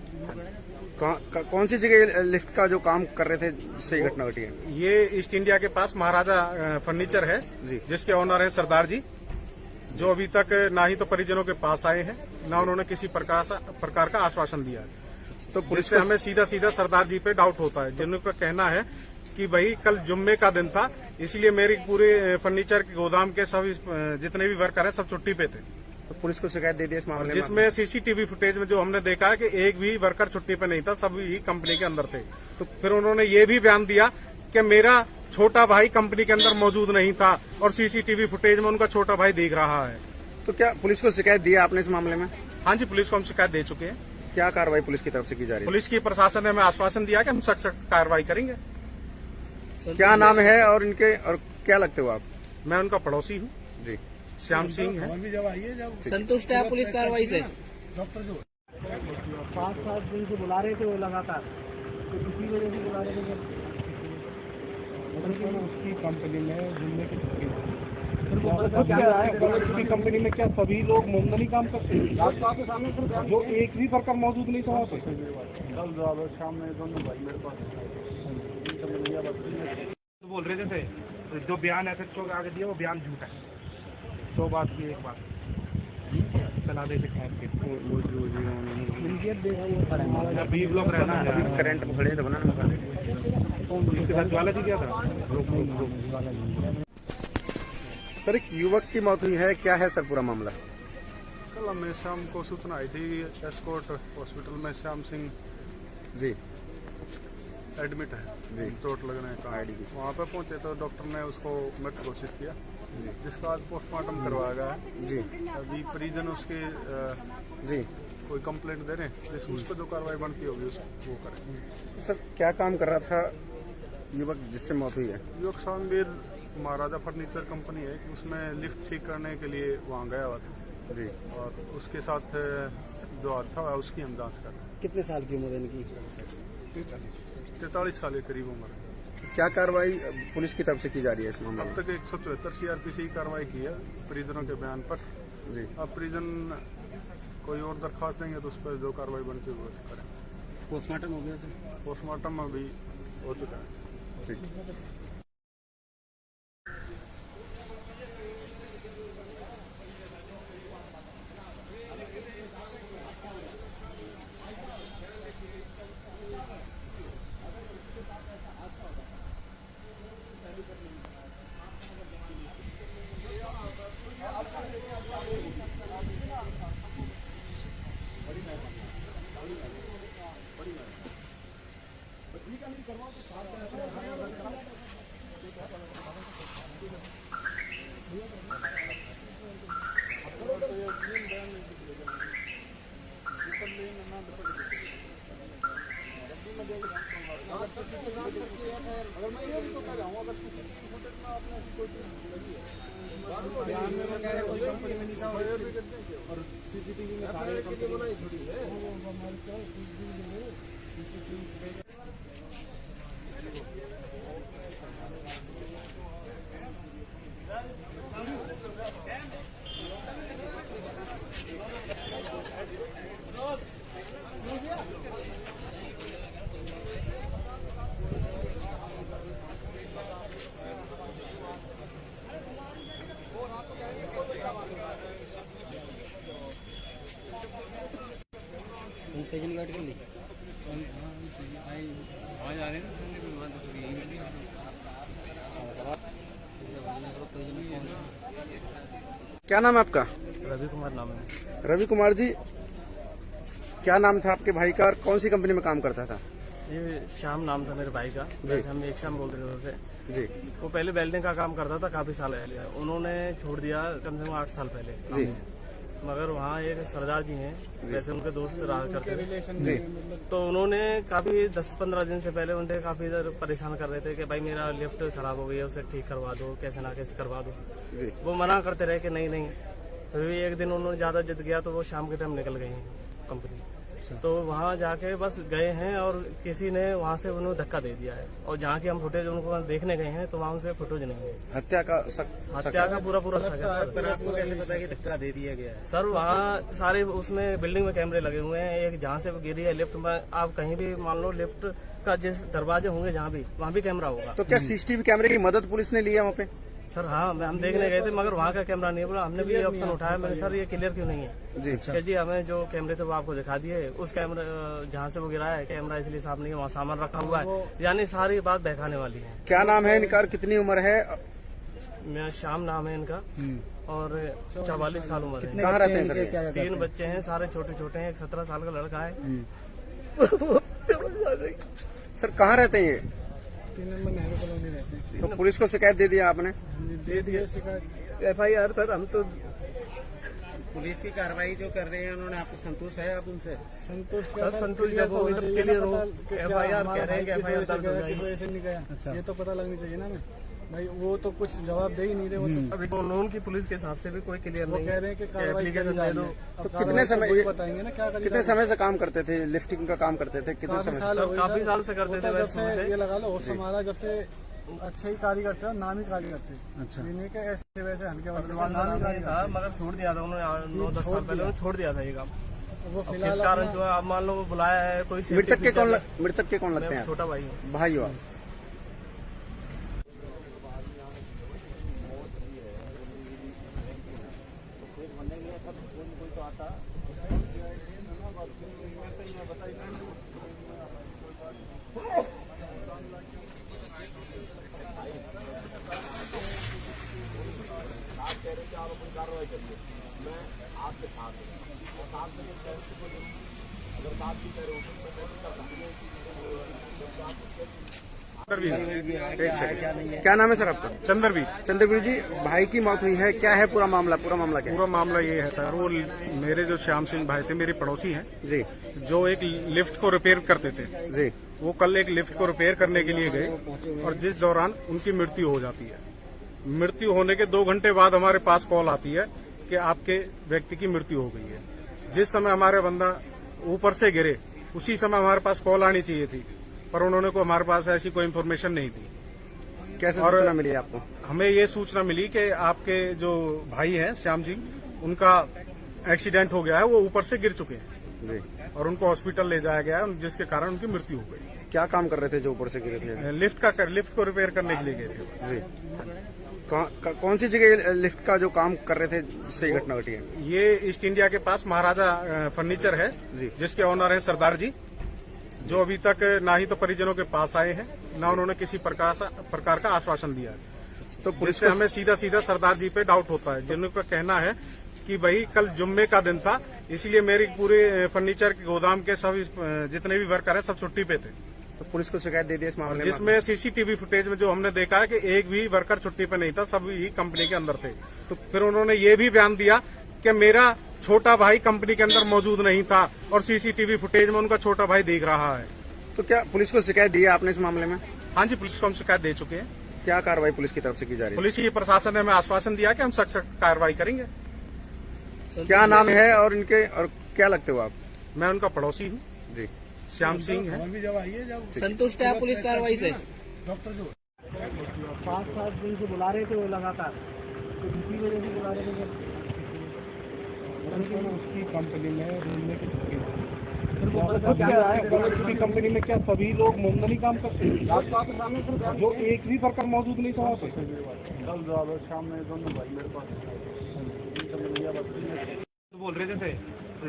कौन सी जगह लिफ्ट का जो काम कर रहे थे जिससे ये घटना घटी है? ये ईस्ट इंडिया के पास महाराजा फर्नीचर है जी। जिसके ऑनर है सरदार जी, जो अभी तक ना ही तो परिजनों के पास आए हैं, ना उन्होंने किसी प्रकार का आश्वासन दिया है। तो पुलिस जिससे हमें सीधा सरदार जी पे डाउट होता है, जिनका कहना है कि भाई कल जुम्मे का दिन था, इसलिए मेरी पूरे फर्नीचर के गोदाम के सभी जितने भी वर्कर हैं सब छुट्टी पे थे। तो पुलिस को शिकायत दे दी इस मामले में? जिसमें सीसीटीवी फुटेज में जो हमने देखा है कि एक भी वर्कर छुट्टी पे नहीं था, सभी कंपनी के अंदर थे। तो फिर उन्होंने ये भी बयान दिया कि मेरा छोटा भाई कंपनी के अंदर मौजूद नहीं था और सीसीटीवी फुटेज में उनका छोटा भाई देख रहा है। तो क्या पुलिस को शिकायत दी आपने इस मामले में? हाँ जी, पुलिस को हम शिकायत दे चुके हैं। क्या कार्रवाई पुलिस की तरफ से की जा रही है? पुलिस की प्रशासन ने हमें आश्वासन दिया कि हम सख्त कार्रवाई करेंगे। क्या नाम है और इनके और क्या लगते हो आप? मैं उनका पड़ोसी हूँ जी, श्याम सिंह है। संतुष्ट है आप पुलिस कार्रवाई से? 5-7 दिन से बुला रहे थे वो लगातार, तो किसी वजह से बुला रहे थे। उसकी कंपनी में जुम्मे की छुट्टी उसकी कंपनी में क्या सभी लोग मुमदनी काम करते हैं? जो एक भी वर्कर मौजूद नहीं था वहाँ पे? कल ज्यादा शाम में दोनों भाई मेरे पास तो बोल रहे थे जो बयान एसएचओ के आगे दिया वो बयान झूठा है। 100 बात की एक बात चला देते अभी लोग रहना करंट खड़े थे बनाना इसके साथ ज्वाला जी क्या था? सर, एक युवक की मौत हुई है, क्या है सर पूरा मामला? कल हमें शाम को सूचना आई थी, एस्कॉर्ट हॉस्पिटल में श्याम सिंह जी एडमिट है जी, चोट लगने का। वहाँ पे पहुंचे तो डॉक्टर ने उसको मृत घोषित किया, जिसका आज पोस्टमार्टम करवाया गया है जी। अभी परिजन उसके जी कोई कंप्लेंट दे रहे हैं, उस पर जो कार्रवाई बनती होगी वो करें। सर, क्या काम कर रहा था युवक जिससे मौत हुई है? युवक सामवीर महाराजा फर्नीचर कंपनी है, उसमें लिफ्ट ठीक करने के लिए वहाँ गया हुआ था जी, और उसके साथ जो हादसा हुआ उसकी हम जांच कर रहे हैं। कितने साल की उम्र है इनकी? 43 साल के करीब उम्र है। क्या कार्रवाई पुलिस की तरफ से की जा रही है इस मामले अब में? तक 174 CRPC कार्रवाई की है परिजनों के बयान पर जी। अब परिजन कोई और दरखास्त देंगे तो उस पर जो कार्रवाई बनती है वो करें। पोस्टमार्टम हो गया सर? पोस्टमार्टम अभी हो चुका है। ठीक। पेजेंट गार्ड कर ली क्या नाम है आपका? रवि कुमार नाम है। रवि कुमार जी, क्या नाम था आपके भाई का और कौन सी कंपनी में काम करता था? ये श्याम नाम था मेरे भाई का, वैसे हम एक श्याम बोलते थे उसे। जी वो पहले वेल्डिंग का काम करता था काफी साल पहले, उन्होंने छोड़ दिया कम से कम 8 साल पहले। जी मगर वहाँ एक सरदार जी हैं, वैसे उनके दोस्त रहा करते थे, जी तो उन्होंने काफी 10-15 दिन से पहले उनसे काफी इधर परेशान कर रहे थे कि भाई मेरा लिफ्ट खराब हो गई है, उसे ठीक करवा दो, कैसे ना कैसे करवा दो। जी वो मना करते रहे कि नहीं नहीं। फिर भी एक दिन उन्होंने ज्यादा जिद गया तो वो शाम के टाइम निकल गए हैं कंपनी। तो वहाँ जाके बस गए हैं और किसी ने वहाँ से उन्हें धक्का दे दिया है, और जहाँ की हम फुटेज उनको देखने गए हैं तो वहाँ उनसे फुटेज नहीं है। हत्या का हत्या का पूरा शक है सर। पर आपको कैसे पता कि धक्का दे दिया गया है? सर वहाँ सारे उसमें बिल्डिंग में कैमरे लगे हुए हैं, एक जहाँ से वो गिरी है लिफ्ट में, आप कहीं भी मान लो लिफ्ट का जिस दरवाजे होंगे जहाँ भी, वहाँ भी कैमरा होगा। तो क्या सीसीटीवी कैमरे की मदद पुलिस ने लिया वहाँ पे? सर हाँ, हम देखने गए थे मगर वहाँ का कैमरा नहीं है। बोला हमने भी ऑप्शन उठाया, मैंने सर ये क्लियर क्यों नहीं है जी कि जी हमें जो कैमरे थे वो आपको दिखा दिए, उस कैमरा जहाँ से वो गिराया है कैमरा इसलिए साफ नहीं है, वहाँ सामान रखा हुआ है, यानी सारी बात बहकाने वाली है। क्या नाम है इनका और कितनी उम्र है? मैं श्याम नाम है इनका और 44 साल उम्र है। कहाँ रहते हैं सर? 3 बच्चे हैं, सारे छोटे छोटे हैं, एक 17 साल का लड़का है। सर कहाँ रहते हैं ये? 3 नंबर नेहरू कॉलोनी रहते हैं। तो पुलिस को शिकायत दे दिया आपने? दे दिया शिकायत, FIR सर। हम तो पुलिस की कार्रवाई जो कर रहे हैं उन्होंने आपको संतोष है? आप उनसे संतोष बस संतोष जब होगी तब क्लियर हो। FIR कह रहे हैं कि FIR दर्ज हो जाएगी। वैसे नहीं गया, ये तो पता लगनी चाहिए ना। मैं भाई वो तो कुछ जवाब दे ही नहीं रहे। वो तो अभी कानून की पुलिस के हिसाब से भी कोई क्लियर वो नहीं कह रहे हैं कि कार्रवाई एप्लीकेशन करी दे जा दो। रही है। तो अब कितने कार्रवाई समय वही बताएंगे ना क्या करी कितने जा रही समय से काम करते थे? लिफ्टिंग का काम करते थे कितने काफी समय साल से? हो गए काफी सर। साल से करते थे जब वैसे से उनसे। ये लगा लो होश हमारा, जब से अच्छे ही कार्य करते हैं, नाम ही कार्य करते हैं। अच्छा। ये नहीं कि ऐसे वैसे हल्के वाले नाम ही कार्य था, मगर छोड़ दिया था उन्होंने 9-10 साल पहले उन्होंने छोड़ दिया था ये काम। वो अब फिलहाल किस कारण जो है, अब मान लो वो बुलाया है कोई safety मृतक के feature कौन मृतक के कौन लगते मैं हैं? छोटा भाई हूँ। भाई हो आप? चंद्रवीर। क्या नाम है सर आपका? चंद्रवीर। चंद्रवीर जी, भाई की मौत हुई है, क्या है पूरा मामला? पूरा मामला क्या है? पूरा मामला ये है सर, वो मेरे जो श्याम सिंह भाई थे, मेरे पड़ोसी हैं, जी जो एक लिफ्ट को रिपेयर करते थे। जी वो कल एक लिफ्ट को रिपेयर करने के लिए गए और जिस दौरान उनकी मृत्यु हो जाती है। मृत्यु होने के 2 घंटे बाद हमारे पास कॉल आती है कि आपके व्यक्ति की मृत्यु हो गई है। जिस समय हमारे बंदा ऊपर से गिरे उसी समय हमारे पास कॉल आनी चाहिए थी, पर उन्होंने को हमारे पास ऐसी कोई इन्फॉर्मेशन नहीं दी। कैसे और सूचना मिली आपको? हमें ये सूचना मिली कि आपके जो भाई हैं श्याम जी, उनका एक्सीडेंट हो गया है, वो ऊपर से गिर चुके हैं जी। और उनको हॉस्पिटल ले जाया गया है, जिसके कारण उनकी मृत्यु हो गई। क्या काम कर रहे थे जो ऊपर से गिरे थे? लिफ्ट को रिपेयर करने के लिए गए थे। जी कौन सी जगह लिफ्ट का जो काम कर रहे थे जिससे ये घटना घटी है? ये ईस्ट इंडिया के पास महाराजा फर्नीचर है जी। जिसके ऑनर हैं सरदार जी, जो अभी तक ना ही तो परिजनों के पास आए हैं, ना उन्होंने किसी प्रकार का आश्वासन दिया है। तो पुलिस जिससे हमें सीधा सीधा सरदार जी पे डाउट होता है, जिनका कहना है कि भाई कल जुम्मे का दिन था, इसलिए मेरी पूरे फर्नीचर के गोदाम के सभी जितने भी वर्कर हैं सब छुट्टी पे थे। तो पुलिस को शिकायत दे दी इस मामले में? जिसमें सीसीटीवी फुटेज में जो हमने देखा है कि एक भी वर्कर छुट्टी पे नहीं था, सभी कंपनी के अंदर थे। तो फिर उन्होंने ये भी बयान दिया कि मेरा छोटा भाई कंपनी के अंदर मौजूद नहीं था और सीसीटीवी फुटेज में उनका छोटा भाई देख रहा है। तो क्या पुलिस को शिकायत दी है आपने इस मामले में? हाँ जी, पुलिस को हम शिकायत दे चुके हैं। क्या कार्रवाई पुलिस की तरफ से की जा रही है? पुलिस की प्रशासन ने हमें आश्वासन दिया कि हम सख्त कार्रवाई करेंगे। क्या नाम है और इनके और क्या लगते हो आप? मैं उनका पड़ोसी हूँ, जी श्याम सिंह है। संतुष्ट है आप पुलिस कार्रवाई से? 5-7 दिन से बुला रहे थे वो लगातार, तो इसी वजह से बुला रहे थे। उसकी कंपनी में रूम में उसकी कंपनी में क्या सभी लोग मुमदनी काम करते हैं? जो एक भी वर्कर मौजूद नहीं था वहाँ पे? कल ज़्यादा शाम में दोनों भाई मेरे पास तो बोल रहे थे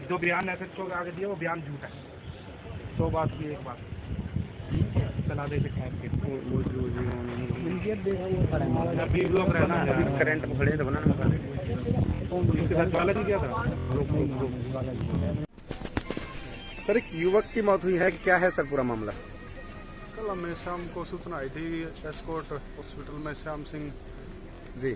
जो बयान एसएचओ के आगे दिया वो बयान झूठा है। 100 बात की एक बात चला देते खैर के वो अभी लोग रहना है अभी करंट पकड़े तो बनाना मकान इसके साथ ज्वाला जी क्या था सर एक युवक की मौत हुई है, क्या है सर पूरा मामला? कल हमें शाम को सूचना आई थी एस्कॉर्ट हॉस्पिटल में श्याम सिंह जी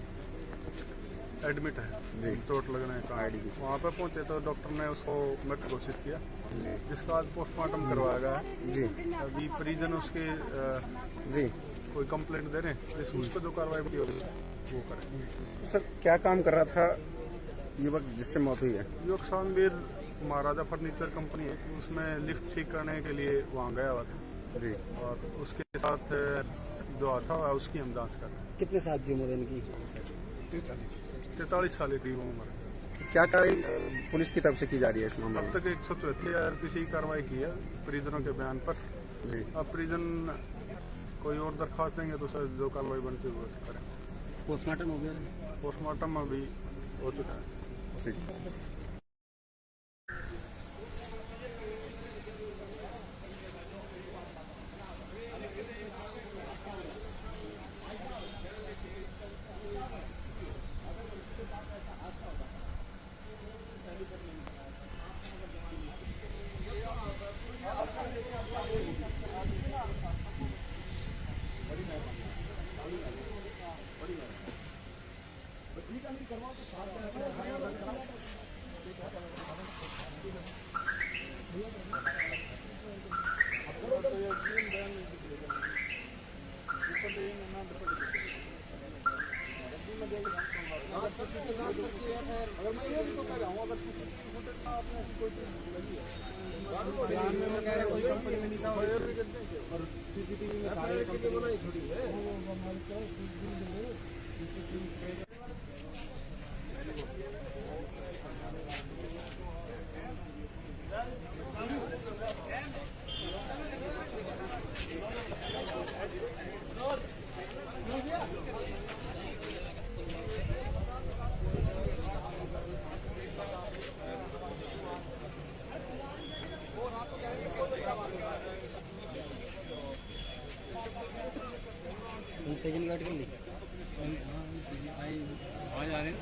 एडमिट है जी। चोट लगने का वहाँ पर पहुंचे तो डॉक्टर ने उसको मृत घोषित किया, जिसका आज पोस्टमार्टम करवाया गया है। जी अभी परिजन उसके जी कोई कंप्लेंट दे रहे हैं, उस पर जो कार्रवाई होगी वो करें। सर क्या काम कर रहा था युवक जिससे मौत हुई है? योग सामवीर महाराजा फर्नीचर कंपनी है, उसमें लिफ्ट ठीक करने के लिए वहाँ गया हुआ था जी। और उसके साथ जो आता हुआ उसकी हम जाँच कर रहे हैं। कितने साल की उम्र इनकी? 43 साल की उम्र है। क्या कार्रवाई पुलिस की तरफ से की जा रही है इस मामले अब में? तक 174 किसी कार्रवाई की है परिजनों के बयान पर। जी अब परिजन कोई और दरखास्त देंगे तो सर जो कार्रवाई बनती है वो करें। पोस्टमार्टम हो गया पोस्टमार्टम अभी हो चुका है। ठीक। पेजेंट गार्ड कर ली वहाँ जा रहे हैं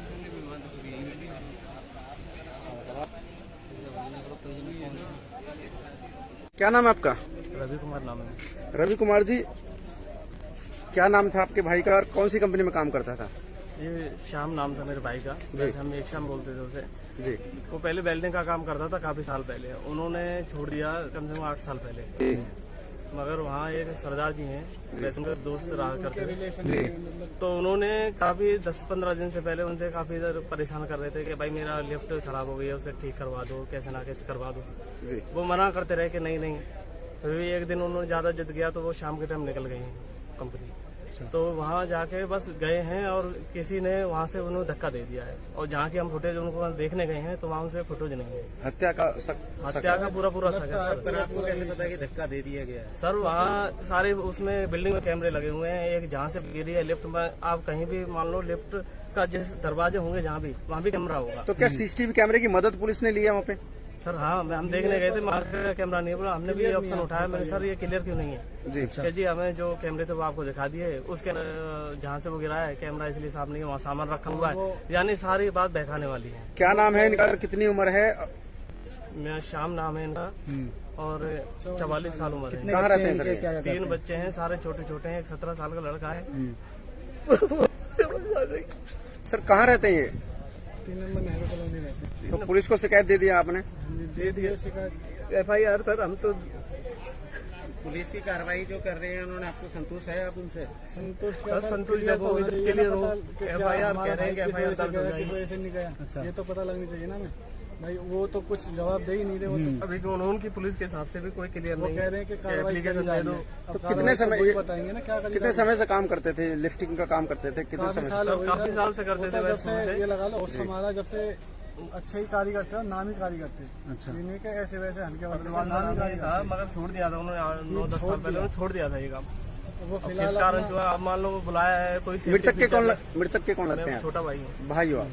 क्या नाम है आपका? रवि कुमार नाम है। रवि कुमार जी, क्या नाम था आपके भाई का और कौन सी कंपनी में काम करता था? ये श्याम नाम था मेरे भाई का, वैसे हम एक श्याम बोलते थे उसे। जी वो पहले वेल्डिंग का काम करता था काफी साल पहले, उन्होंने छोड़ दिया कम से कम 8 साल पहले। मगर वहाँ एक सरदार जी हैं, वैसे मेरे दोस्त रहा करते थे, तो उन्होंने काफी 10-15 दिन से पहले उनसे काफी इधर परेशान कर रहे थे कि भाई मेरा लिफ्ट खराब हो गई है, उसे ठीक करवा दो, कैसे ना कैसे करवा दो। जी वो मना करते रहे कि नहीं नहीं। फिर भी एक दिन उन्होंने ज्यादा जिद गया तो वो शाम के टाइम निकल गए हैं कंपनी। तो वहाँ जाके बस गए हैं और किसी ने वहाँ से उन्हें धक्का दे दिया है, और जहाँ की हम फुटेज उनको देखने गए हैं तो वहाँ उनसे फुटेज नहीं है। हत्या का हत्या का पूरा शक है पर सर। आपको कैसे पता है कि धक्का दे दिया गया है? सर वहाँ सारे उसमें बिल्डिंग में कैमरे लगे हुए हैं, एक जहाँ से गिरी है लिफ्ट में, आप कहीं भी मान लो लिफ्ट का जिस दरवाजे होंगे जहाँ भी, वहाँ भी कैमरा होगा। तो क्या सीसीटीवी कैमरे की मदद पुलिस ने लिया वहाँ पे? सर हाँ, हम देखने गए थे, वहाँ कैमरा नहीं बोला, हमने भी ये ऑप्शन उठाया। मैंने सर ये क्लियर क्यों नहीं है जी कि जी हमें जो कैमरे थे वो आपको दिखा दिए, उसके जहाँ से वो गिरा है कैमरा इसलिए साफ नहीं है, वहाँ सामान रखा हुआ है, यानी सारी बात बहकाने वाली है। क्या नाम है इनका, कितनी उम्र है? मेरा श्याम नाम है इनका और 44 साल उम्र है। कहाँ रहते हैं सर ये? 3 बच्चे हैं, सारे छोटे छोटे हैं, एक 17 साल का लड़का है। सर कहाँ रहते हैं ये? 3 नंबर नेहरू कॉलोनी रहते हैं। तो पुलिस को शिकायत दे दिया आपने? दे दिए FIR सर। हम तो पुलिस की कार्रवाई जो कर रहे हैं उन्होंने आपको संतोष है? आप उनसे संतुष्ट जब हो के लिए FIR कह रहे हैं कि FIR दर्ज हो जाएगी। वजह से नहीं गया। अच्छा, ये तो पता लगनी चाहिए ना हमें भाई, वो तो कुछ जवाब दे ही नहीं रहे। वो तो अभी उनकी पुलिस के हिसाब से भी कोई क्लियर वो नहीं कह रहे हैं कि कार्रवाई एप्लीकेशन दे दो। तो कितने समय बताएंगे ना क्या कितने समय से काम करते थे, लिफ्टिंग का काम करते थे? कितने समय से? काफी साल से करते थे जब वैसे से से। ये लगा लो, उस हमारा जब से अच्छे ही कारीगर थे, नामी कारीगर थे। अच्छा, इन्हीं के ऐसे वैसे हल्के नाम ही था, मगर छोड़ दिया था उन्होंने 9-10 साल पहले उन्होंने छोड़ दिया था ये काम। वो किस फिलहाल कारण जो है, अब मान लो वो बुलाया है कोई मृतक के कौन लगते हैं? छोटा भाई है। भाई हो आप?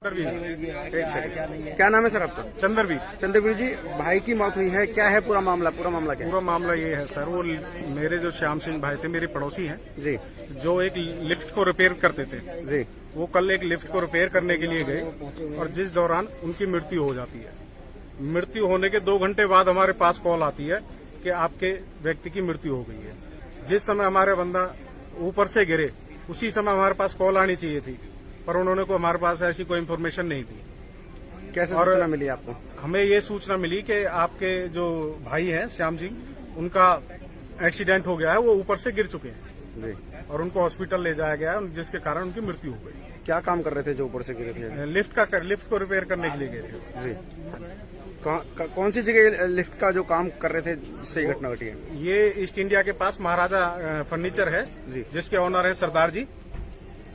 एक सेकंड, क्या नाम है सर आपका? चंद्रवीर। चंद्रवीर जी, भाई की मौत हुई है, क्या है पूरा मामला क्या है? पूरा मामला ये है सर, वो मेरे जो श्याम सिंह भाई थे, मेरे पड़ोसी हैं जी जो एक लिफ्ट को रिपेयर करते थे जी। वो कल एक लिफ्ट को रिपेयर करने के लिए गए और जिस दौरान उनकी मृत्यु हो जाती है। मृत्यु होने के 2 घंटे बाद हमारे पास कॉल आती है कि आपके व्यक्ति की मृत्यु हो गई है। जिस समय हमारे बंदा ऊपर से गिरे उसी समय हमारे पास कॉल आनी चाहिए थी, पर उन्होंने को हमारे पास ऐसी कोई इन्फॉर्मेशन नहीं दी। कैसे सूचना मिली आपको? हमें ये सूचना मिली कि आपके जो भाई हैं श्याम सिंह, उनका एक्सीडेंट हो गया है, वो ऊपर से गिर चुके हैं जी और उनको हॉस्पिटल ले जाया गया है, जिसके कारण उनकी मृत्यु हो गई। क्या काम कर रहे थे जो ऊपर से गिरे थे? लिफ्ट को रिपेयर करने के लिए गए थे जी। कौन सी जगह लिफ्ट का जो काम कर रहे थे जिससे ये घटना घटी है? ये ईस्ट इंडिया के पास महाराजा फर्नीचर है जी। जिसके ऑनर है सरदार जी,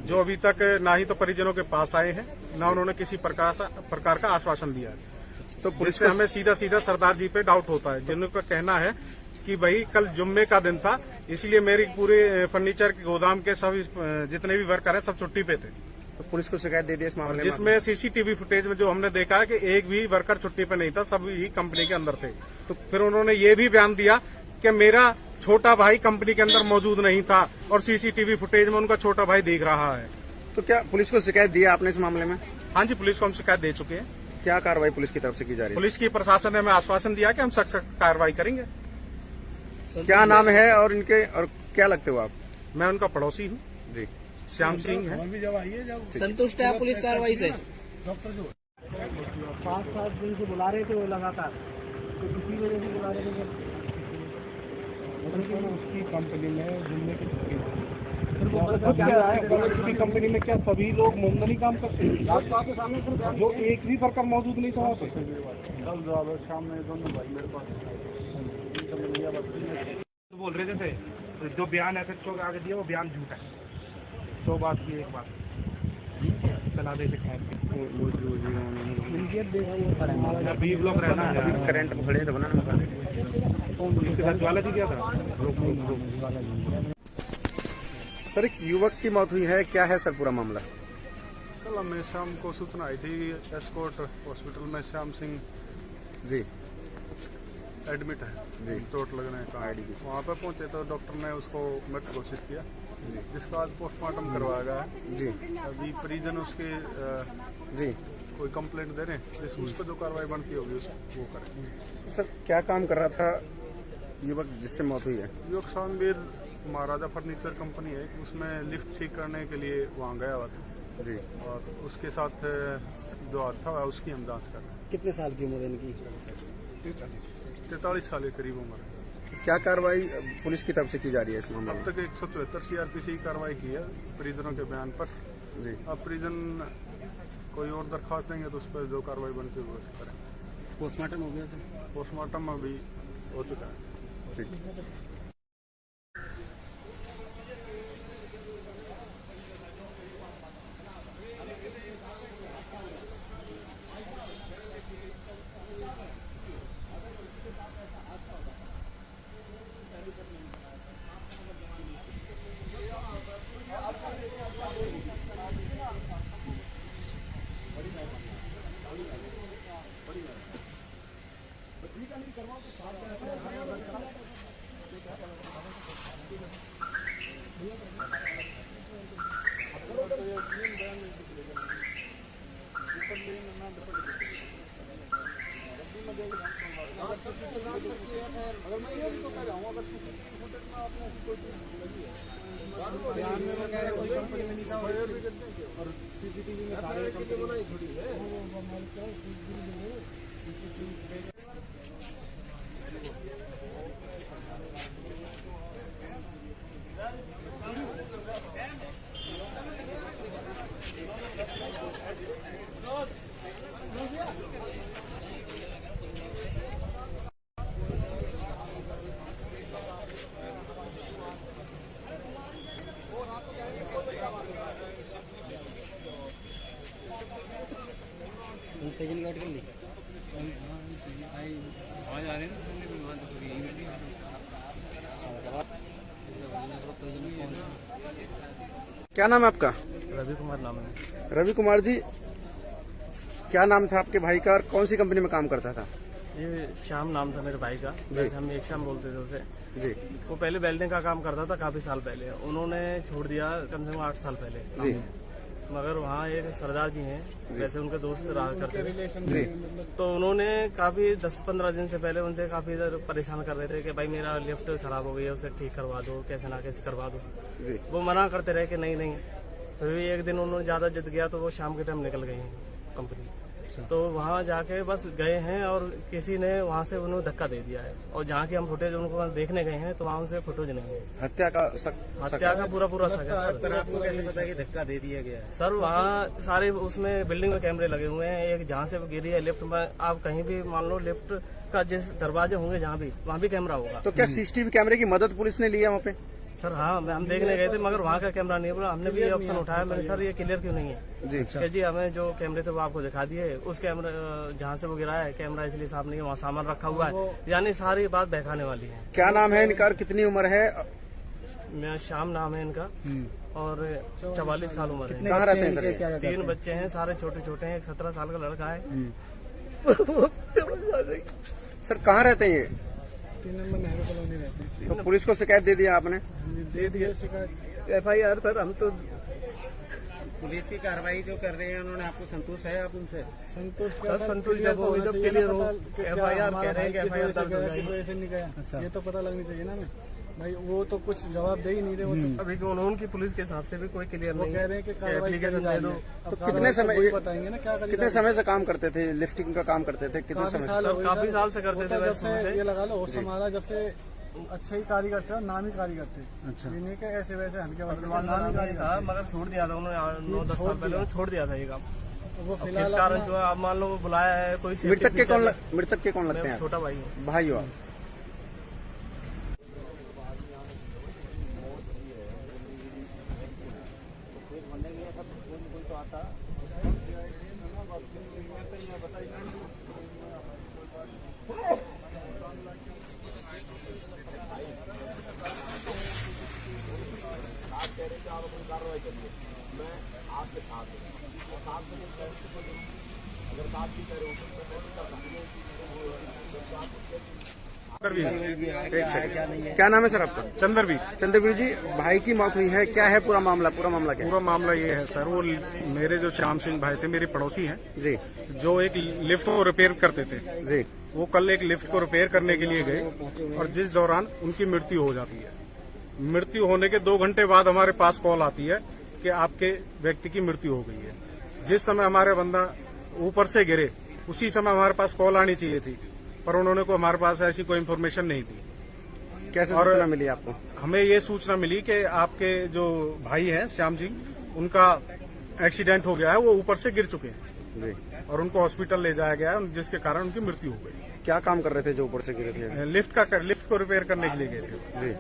जो अभी तक ना ही तो परिजनों के पास आए हैं, ना उन्होंने किसी प्रकार का आश्वासन दिया है। तो पुलिस जिससे हमें सीधा सरदार जी पे डाउट होता है, जिनका कहना है कि भाई कल जुम्मे का दिन था, इसलिए मेरी पूरे फर्नीचर के गोदाम के सभी जितने भी वर्कर हैं सब छुट्टी पे थे। तो पुलिस को शिकायत दे दी इस मामले में? जिसमें सीसीटीवी फुटेज में जो हमने देखा है कि एक भी वर्कर छुट्टी पे नहीं था, सभी कंपनी के अंदर थे। तो फिर उन्होंने ये भी बयान दिया कि मेरा छोटा भाई कंपनी के अंदर मौजूद नहीं था और सीसीटीवी फुटेज में उनका छोटा भाई देख रहा है। तो क्या पुलिस को शिकायत दी आपने इस मामले में? हाँ जी, पुलिस को हम शिकायत दे चुके हैं। क्या कार्रवाई पुलिस की तरफ से की जा रही है? पुलिस की प्रशासन ने हमें आश्वासन दिया कि हम सख्त कार्रवाई करेंगे। क्या नाम है और इनके, और क्या लगते हो आप? मैं उनका पड़ोसी हूँ जी। श्याम सिंह है। संतुष्ट है पुलिस कार्रवाई से? 5-7 दिन से बुला रहे थे वो लगातार, तो किसी वजह से बुला रहे थे। उसकी कंपनी में जुम्मे की छुट्टी उसकी कंपनी में क्या सभी लोग मुमदनी काम करते हैं? जो एक भी वर्कर मौजूद नहीं था वहाँ पे? कल शाम में दोनों भाई मेरे पास बोल रहे थे जो बयान SHO के आगे दिया वो बयान झूठा है। 100 बात की एक बात चला दे अभी लोग रहना है, करंट में खड़े थे बनाना उसके साथ ज्वाला जी क्या था? सर, एक युवक की मौत हुई है, क्या है सर पूरा मामला? कल हमें शाम को सूचना आई थी, एस्कॉर्ट हॉस्पिटल में श्याम सिंह जी एडमिट है जी, चोट लगने का। वहाँ पर पहुंचे तो डॉक्टर ने उसको मृत घोषित किया, जिसका आज पोस्टमार्टम करवाया गया है जी। अभी परिजन उसके जी कोई कंप्लेंट दे रहे हैं, उसको जो कार्रवाई बनती होगी वो करें। सर, क्या काम कर रहा था युवक जिससे मौत हुई है? युवक शामवीर महाराजा फर्नीचर कंपनी है, उसमें लिफ्ट ठीक करने के लिए वहाँ गया हुआ था जी। और उसके साथ जो हादसा हुआ उसकी हम जाँच कर रहे हैं। कितने साल की उम्र है इनकी? 43 साल के करीब उम्र है। क्या कार्रवाई पुलिस की तरफ से की जा रही है इस मामले अब में? तक 174 CRPC की कार्रवाई की है परिजनों के बयान पर जी। अब परिजन कोई और दरखास्त देंगे तो उस पर जो कार्रवाई बनती है वो करें। पोस्टमार्टम हो गया सर? पोस्टमार्टम अभी हो चुका है। ठीक। स्टेशन गार्ड कर ली। क्या नाम है आपका? रवि कुमार नाम है। रवि कुमार जी, क्या नाम था आपके भाई का और कौन सी कंपनी में काम करता था? ये श्याम नाम था मेरे भाई का, वैसे हम एक श्याम बोलते थे उसे। जी वो पहले वेल्डिंग का काम करता था काफी साल पहले, उन्होंने छोड़ दिया कम से कम 8 साल पहले। जी मगर वहाँ एक सरदार जी हैं, वैसे उनके दोस्त रहा करते थे, जी तो उन्होंने काफी 10-15 दिन से पहले उनसे काफी इधर परेशान कर रहे थे कि भाई मेरा लिफ्ट खराब हो गई है, उसे ठीक करवा दो, कैसे ना कैसे करवा दो। जी वो मना करते रहे कि नहीं नहीं। फिर भी एक दिन उन्होंने ज्यादा जिद गया तो वो शाम के टाइम निकल गए हैं कंपनी। तो वहाँ जाके बस गए हैं और किसी ने वहाँ से उन्हें धक्का दे दिया है, और जहाँ की हम फुटेज उनको देखने गए हैं तो वहाँ उनसे फुटेज नहीं है। हत्या का हत्या का पूरा शक है पर सर। आपको कैसे पता कि धक्का दे दिया गया है? सर वहाँ सारे उसमें बिल्डिंग में कैमरे लगे हुए हैं, एक जहाँ से वो गिरी है लिफ्ट में, आप कहीं भी मान लो लिफ्ट का जिस दरवाजे होंगे जहाँ भी, वहाँ भी कैमरा होगा। तो क्या सीसीटीवी कैमरे की मदद पुलिस ने ली है वहाँ पे? सर हाँ, हम देखने गए थे मगर वहाँ का कैमरा नहीं बोला। हमने भी ये ऑप्शन उठाया, मैंने सर ये क्लियर क्यों नहीं है जी कि जी हमें जो कैमरे थे वो आपको दिखा दिए, उस कैमरा जहाँ से वो गिराया है कैमरा इसलिए साफ नहीं है, वहाँ सामान रखा हुआ है, यानी सारी बात बहकाने वाली है। क्या नाम है इनका और कितनी उम्र है? मैं श्याम नाम है इनका और 44 साल उम्र है। कहाँ रहते हैं सर? 3 बच्चे हैं, सारे छोटे छोटे हैं, एक 17 साल का लड़का है। सर कहाँ रहते हैं ये? 3 नंबर नेहरू कॉलोनी रहते हैं। तो पुलिस को शिकायत दे दिया आपने? दे दिया शिकायत, FIR सर। हम तो पुलिस की कार्रवाई जो कर रहे हैं उन्होंने आपको संतोष है? आप उनसे संतोष सर, संतोष जब होगी जब क्लियर हो, FIR कह रहे हैं कि FIR दर्ज हो जाएगी। ऐसे नहीं गया, ये तो पता लगनी चाहिए ना हमें भाई। वो तो कुछ जवाब दे ही नहीं रहे। वो तो अभी उनकी पुलिस के हिसाब से भी कोई क्लियर वो नहीं कह रहे हैं कि कार्रवाई एप्लीकेशन करी दे जा दो। रही है। अब तो कितने समय वही बताएंगे ना क्या कितने समय से काम करते थे? लिफ्टिंग का काम करते थे कितने काफी समय साल से? हो गए काफी सर। साल से करते वो थे तो जब वैसे से ये लगा लो होश हमारा, जब से अच्छे ही कारीगर थे और नाम ही कारीगर थे। अच्छा। ये नहीं कि ऐसे वैसे हल्के वाले नाम ही कारीगर था, मगर छोड़ दिया था उन्होंने 9-10 साल पहले उन्होंने छोड़ दिया था ये काम। थे। वो अब फिलहाल किस कारण जो है, अब मान लो वो बुलाया है कोई safety मृतक के feature मृतक के कौन लगते मैं हैं? छोटा भाई हूँ। भाई हो आप? एक सेकंड, क्या नाम है सर आपका? चंद्रवीर। चंद्रवीर जी, भाई की मौत हुई है, क्या है पूरा मामला क्या है? पूरा मामला ये है सर, वो मेरे जो श्याम सिंह भाई थे, मेरे पड़ोसी हैं, जी जो एक लिफ्ट को रिपेयर करते थे। जी वो कल एक लिफ्ट को रिपेयर करने के लिए गए और जिस दौरान उनकी मृत्यु हो जाती है। मृत्यु होने के 2 घंटे बाद हमारे पास कॉल आती है कि आपके व्यक्ति की मृत्यु हो गई है। जिस समय हमारे बंदा ऊपर से गिरे उसी समय हमारे पास कॉल आनी चाहिए थी, पर उन्होंने को हमारे पास ऐसी कोई इन्फॉर्मेशन नहीं दी। कैसे और सूचना मिली आपको? हमें ये सूचना मिली कि आपके जो भाई हैं श्याम सिंह, उनका एक्सीडेंट हो गया है, वो ऊपर से गिर चुके हैं जी। और उनको हॉस्पिटल ले जाया गया है, जिसके कारण उनकी मृत्यु हो गई। क्या काम कर रहे थे जो ऊपर से गिरे थे? लिफ्ट को रिपेयर करने के लिए गए थे। जी।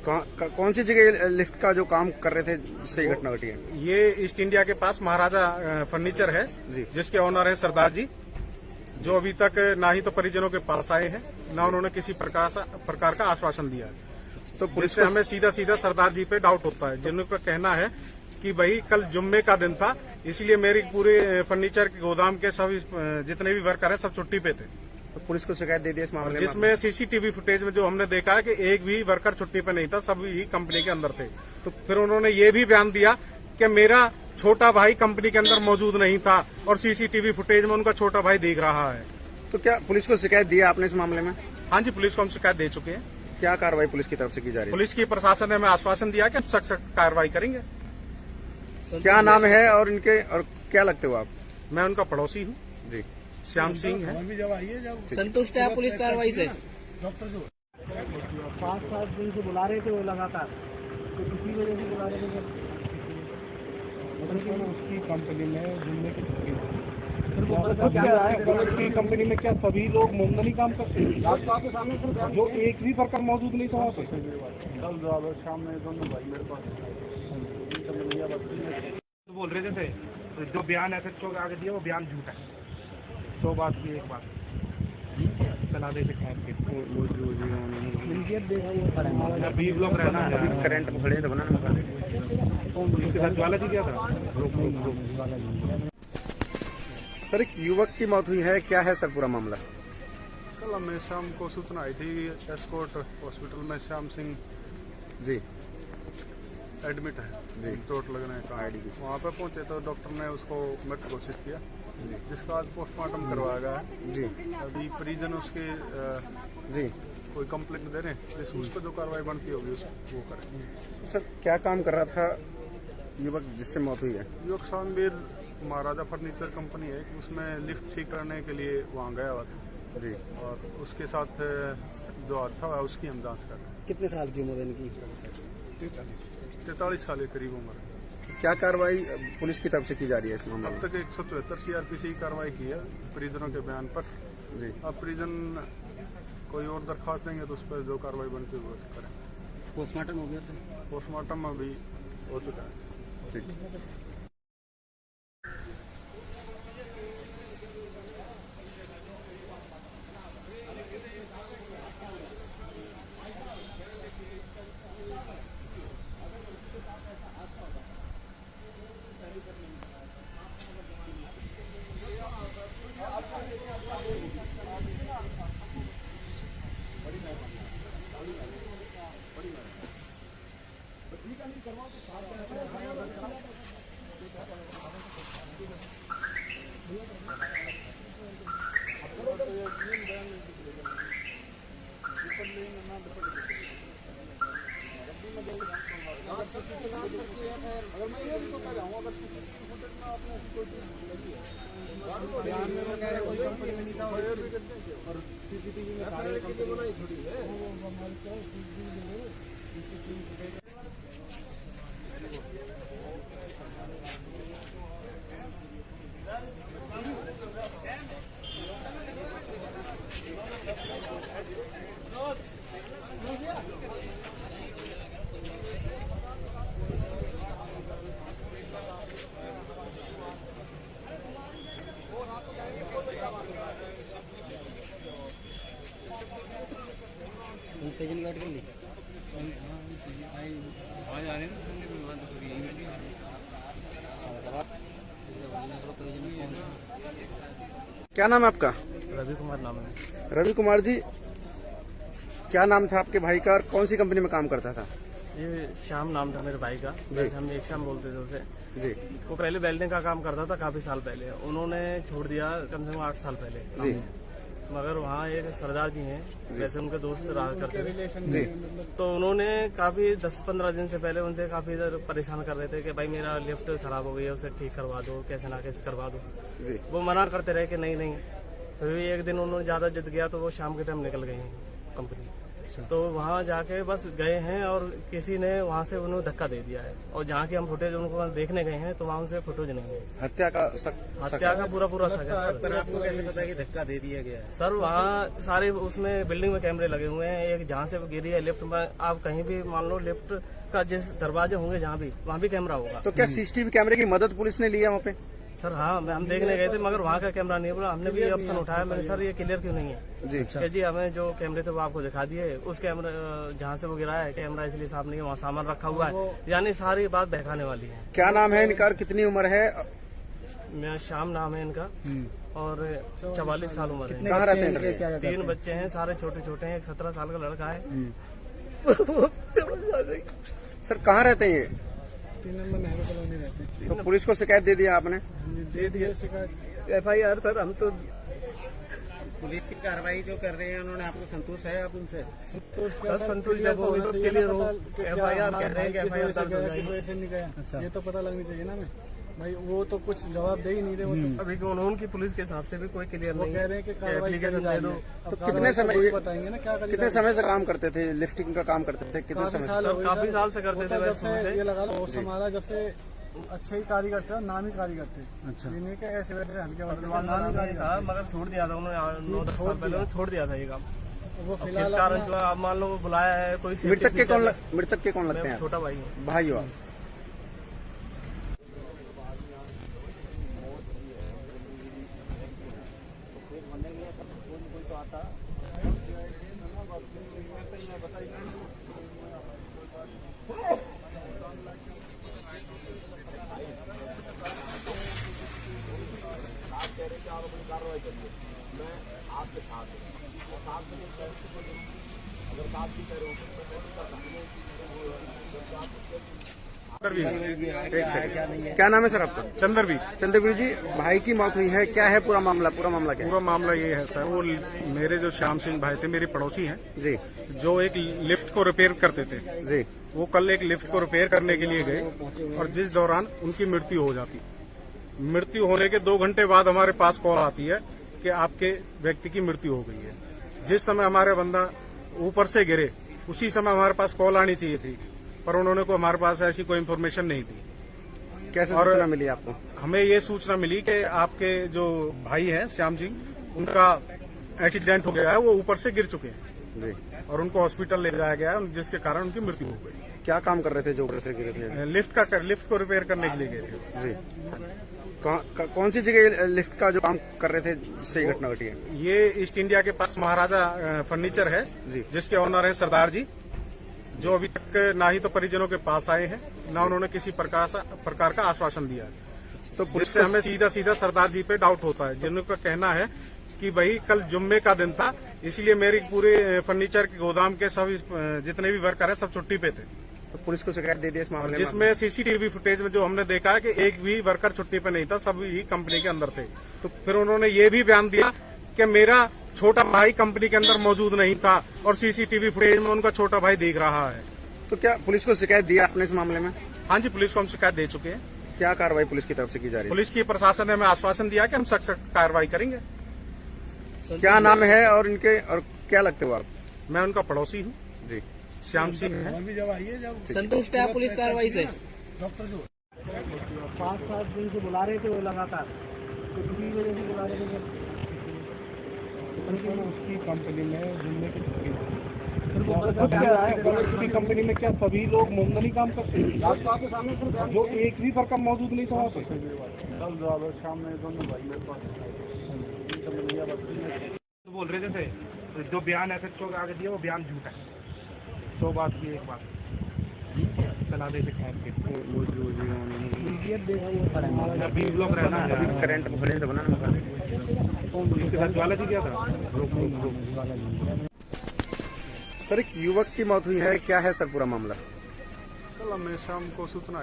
कौन सी जगह लिफ्ट का जो काम कर रहे थे जिससे ये घटना घटी है? ये ईस्ट इंडिया के पास महाराजा फर्नीचर है, जी। जिसके ऑनर है सरदार जी, जो अभी तक ना ही तो परिजनों के पास आए हैं, ना उन्होंने किसी प्रकार का आश्वासन दिया है। तो पुलिस जिससे हमें सीधा सीधा सरदार जी पे डाउट होता है, जिनका कहना है कि भाई कल जुम्मे का दिन था, इसलिए मेरी पूरे फर्नीचर के गोदाम के सभी जितने भी वर्कर हैं सब छुट्टी पे थे। तो पुलिस को शिकायत दे दी इस मामले में? जिसमें सीसीटीवी फुटेज में जो हमने देखा है कि एक भी वर्कर छुट्टी पे नहीं था, सभी ही कंपनी के अंदर थे। तो फिर उन्होंने ये भी बयान दिया कि मेरा छोटा भाई कंपनी के अंदर मौजूद नहीं था और सीसीटीवी फुटेज में उनका छोटा भाई देख रहा है। तो क्या पुलिस को शिकायत दी आपने इस मामले में? हाँ जी, पुलिस को हम शिकायत दे चुके हैं। क्या कार्रवाई पुलिस की तरफ से की जा रही है? पुलिस की प्रशासन ने हमें आश्वासन दिया कि हम सख्त कार्रवाई करेंगे। क्या नाम है और इनके और क्या लगते हो आप? मैं उनका पड़ोसी हूँ, जी। श्याम सिंह है। संतुष्ट है आप पुलिस कार्रवाई से? 5-7 दिन से बुला रहे थे वो लगातार, तो किसी वजह से बुला रहे थे। उसकी कंपनी में जुम्मे की छुट्टी उसकी कंपनी में क्या सभी लोग मुमदनी काम करते हैं? जो एक भी वर्कर मौजूद नहीं था वहाँ पे? कल शाम में दोनों भाई मेरे पास बोल रहे थे जो बयान एसएचओ के आगे दिया वो बयान झूठा है। 100 बात की एक बात चला देते खैर के बी ब्लॉक रहना है करंट में खड़े थे बना इसके साथ ज्वाला जी क्या था सर एक युवक की मौत हुई है, क्या है सर पूरा मामला? कल हमें शाम को सूचना आई थी एस्कॉर्ट हॉस्पिटल में श्याम सिंह जी एडमिट है जी। चोट लगने का वहाँ पे पहुंचे तो डॉक्टर ने उसको मृत घोषित किया जिसका आज पोस्टमार्टम करवाया गया है। जी अभी परिजन उसके जी कोई कंप्लेंट दे रहे हैं उस पर जो कार्रवाई बनती होगी वो करें। सर क्या काम कर रहा था युवक जिससे मौत हुई है? युवक शामवीर महाराजा फर्नीचर कंपनी है, उसमें लिफ्ट ठीक करने के लिए वहाँ गया हुआ था जी। और उसके साथ जो हादसा हुआ उसकी हम जांच कर रहे हैं। कितने साल की उम्र है इनकी? 43 साल के करीब उम्र है। क्या कार्रवाई पुलिस की तरफ से की जा रही है इस मामले अब में? तक 174 CRPC की कार्रवाई की है परिजनों के बयान पर। जी अब परिजन कोई और दरखास्त देंगे तो उस पर जो कार्रवाई बनती है वो करें। पोस्टमार्टम हो गया सर? पोस्टमार्टम अभी हो चुका है। ठीक। तेजन गार्ड कर ली क्या नाम है आपका? रवि कुमार नाम है। रवि कुमार जी, क्या नाम था आपके भाई का और कौन सी कंपनी में काम करता था? ये श्याम नाम था मेरे भाई का, वैसे हम एक श्याम बोलते थे उसे। जी वो पहले वेल्डिंग का काम करता था काफी साल पहले, उन्होंने छोड़ दिया कम से कम 8 साल पहले। जी मगर वहाँ एक सरदार जी हैं, वैसे उनके दोस्त रहा करते थे, जी तो उन्होंने काफी 10-15 दिन से पहले उनसे काफी इधर परेशान कर रहे थे कि भाई मेरा लिफ्ट खराब हो गई है, उसे ठीक करवा दो, कैसे ना कैसे करवा दो। जी वो मना करते रहे कि नहीं नहीं। फिर भी एक दिन उन्होंने ज्यादा जिद गया तो वो शाम के टाइम निकल गए हैं कंपनी। तो वहाँ जाके बस गए हैं और किसी ने वहाँ से उन्हें धक्का दे दिया है, और जहाँ की हम फुटेज उनको देखने गए हैं तो वहाँ उनसे फुटेज नहीं है। हत्या का हत्या का पूरा शक है सर। पर आपको कैसे पता है कि धक्का दे दिया गया है? सर वहाँ सारे उसमें बिल्डिंग में कैमरे लगे हुए हैं, एक जहाँ से गिरी है लिफ्ट में, आप कहीं भी मान लो लिफ्ट का जिस दरवाजे होंगे जहाँ भी, वहाँ भी कैमरा होगा। तो क्या सीसीटीवी कैमरे की मदद पुलिस ने लिया वहाँ पे? सर हाँ, हम देखने गए थे मगर वहाँ का कैमरा नहीं बोला। हमने भी ऑप्शन उठाया, मैंने सर ये क्लियर क्यों नहीं है जी कि जी हमें जो कैमरे थे वो आपको दिखा दिए, उस कैमरा जहाँ से वो गिरा है कैमरा इसलिए साफ नहीं है, वहाँ सामान रखा हुआ है, यानी सारी बात बहकाने वाली है। क्या नाम है इनका और कितनी उम्र है? मेरा श्याम नाम है इनका और 44 साल उम्र है। कहाँ रहते हैं? 3 बच्चे हैं, सारे छोटे छोटे हैं, एक 17 साल का लड़का है। सर कहाँ रहते हैं ये? 3 नंबर नेहरू कॉलोनी रहते हैं। तो पुलिस को शिकायत दे दिया आपने? दे दिया FIR सर। हम तो पुलिस की कार्रवाई जो कर रहे हैं उन्होंने आपको संतोष है आप उनसे? संतोष जब होगी तो क्लियर हो। FIR कह रहे हैं कि FIR दर्ज हो जाएगी। वैसे नहीं गया, ये तो पता लगनी चाहिए ना। मैं भाई वो तो कुछ जवाब दे ही नहीं रहे। वो तो अभी उनकी पुलिस के हिसाब से भी कोई क्लियर वो नहीं कह रहे हैं कि कार्रवाई एप्लीकेशन दे दो। तो कितने समय बताएंगे ना क्या कितने समय से काम करते थे? लिफ्टिंग का काम करते थे कितने समय से? काफी साल से करते थे। जब से ये लगा लो बहुत हमारा, जब से अच्छे ही कारीगर थे, नामी कारीगर थे। अच्छा, नहीं क्या ऐसे वैसे हल्के नामी कारीगर था, मगर छोड़ दिया था उन्होंने 9-10 साल पहले छोड़ दिया था ये काम। वो किस कारण जो आप मान लो बुलाया है कोई। मृतक के कौन लगते हैं? छोटा भाई भाई हो आप? एक सेकंड, क्या नाम है सर आपका? चंद्रवीर। चंद्रवीर जी, भाई की मौत हुई है, क्या है पूरा मामला क्या है? पूरा मामला ये है सर, वो मेरे जो श्याम सिंह भाई थे, मेरे पड़ोसी हैं, जी जो एक लिफ्ट को रिपेयर करते थे। जी। वो कल एक लिफ्ट को रिपेयर करने के लिए गए और जिस दौरान उनकी मृत्यु हो जाती। मृत्यु होने के 2 घंटे बाद हमारे पास कॉल आती है कि आपके व्यक्ति की मृत्यु हो गई है। जिस समय हमारे बंदा ऊपर से गिरे उसी समय हमारे पास कॉल आनी चाहिए थी, पर उन्होंने को हमारे पास ऐसी कोई इन्फॉर्मेशन नहीं दी। कैसे सूचना मिली आपको? हमें ये सूचना मिली कि आपके जो भाई हैं श्याम सिंह, उनका एक्सीडेंट हो गया है, वो ऊपर से गिर चुके हैं जी, और उनको हॉस्पिटल ले जाया गया है, जिसके कारण उनकी मृत्यु हो गई। क्या काम कर रहे थे जो ऊपर से गिरे थे? लिफ्ट को रिपेयर करने के लिए गए थे। जी। कौन सी जगह लिफ्ट का जो काम कर रहे थे जिससे ये घटना घटी है? ये ईस्ट इंडिया के पास महाराजा फर्नीचर है, जी। जिसके ऑनर है सरदार जी, जो अभी तक ना ही तो परिजनों के पास आए हैं, ना उन्होंने किसी प्रकार का आश्वासन दिया है। तो पुलिस जिससे हमें सीधा सरदार जी पे डाउट होता है, जिनका कहना है कि भाई कल जुम्मे का दिन था, इसलिए मेरी पूरे फर्नीचर के गोदाम के सब जितने भी वर्कर हैं सब छुट्टी पे थे। तो पुलिस को शिकायत दे दी इस मामले में? जिसमें सीसीटीवी फुटेज में जो हमने देखा है कि एक भी वर्कर छुट्टी पे नहीं था, सभी कंपनी के अंदर थे। तो फिर उन्होंने ये भी बयान दिया कि मेरा छोटा भाई कंपनी के अंदर मौजूद नहीं था और सीसीटीवी फुटेज में उनका छोटा भाई दिख रहा है। तो क्या पुलिस को शिकायत दी आपने इस मामले में? हाँ जी, पुलिस को हम शिकायत दे चुके हैं। क्या कार्रवाई पुलिस की तरफ से की जा रही है? पुलिस की प्रशासन ने हमें आश्वासन दिया कि हम सख्त कार्रवाई करेंगे। क्या नाम है और इनके, और क्या लगते हो आप? मैं उनका पड़ोसी हूँ जी, श्याम सिंह है। संतुष्ट है आप पुलिस कार्रवाई से? 5-7 दिन से बुला रहे थे वो लगातार, तो किसी वजह से बुला रहे थे। उसकी कंपनी में जुम्मे की छुट्टी उसकी कंपनी में क्या सभी लोग मुमदनी काम करते हैं? जो एक भी वर्कर मौजूद नहीं था वहाँ पे? कल ज्यादा शाम में दोनों भाई मेरे पास बोल रहे थे, जो बयान एसएचओ के आगे दिया वो बयान झूठा है। 2 बात की एक बात चला दे अभी लोग रहना है करंट भरे से बनाना उसके साथ ज्वाला जी क्या था? सर, एक युवक की मौत हुई है, क्या है सर पूरा मामला? कल हमें शाम को सूचना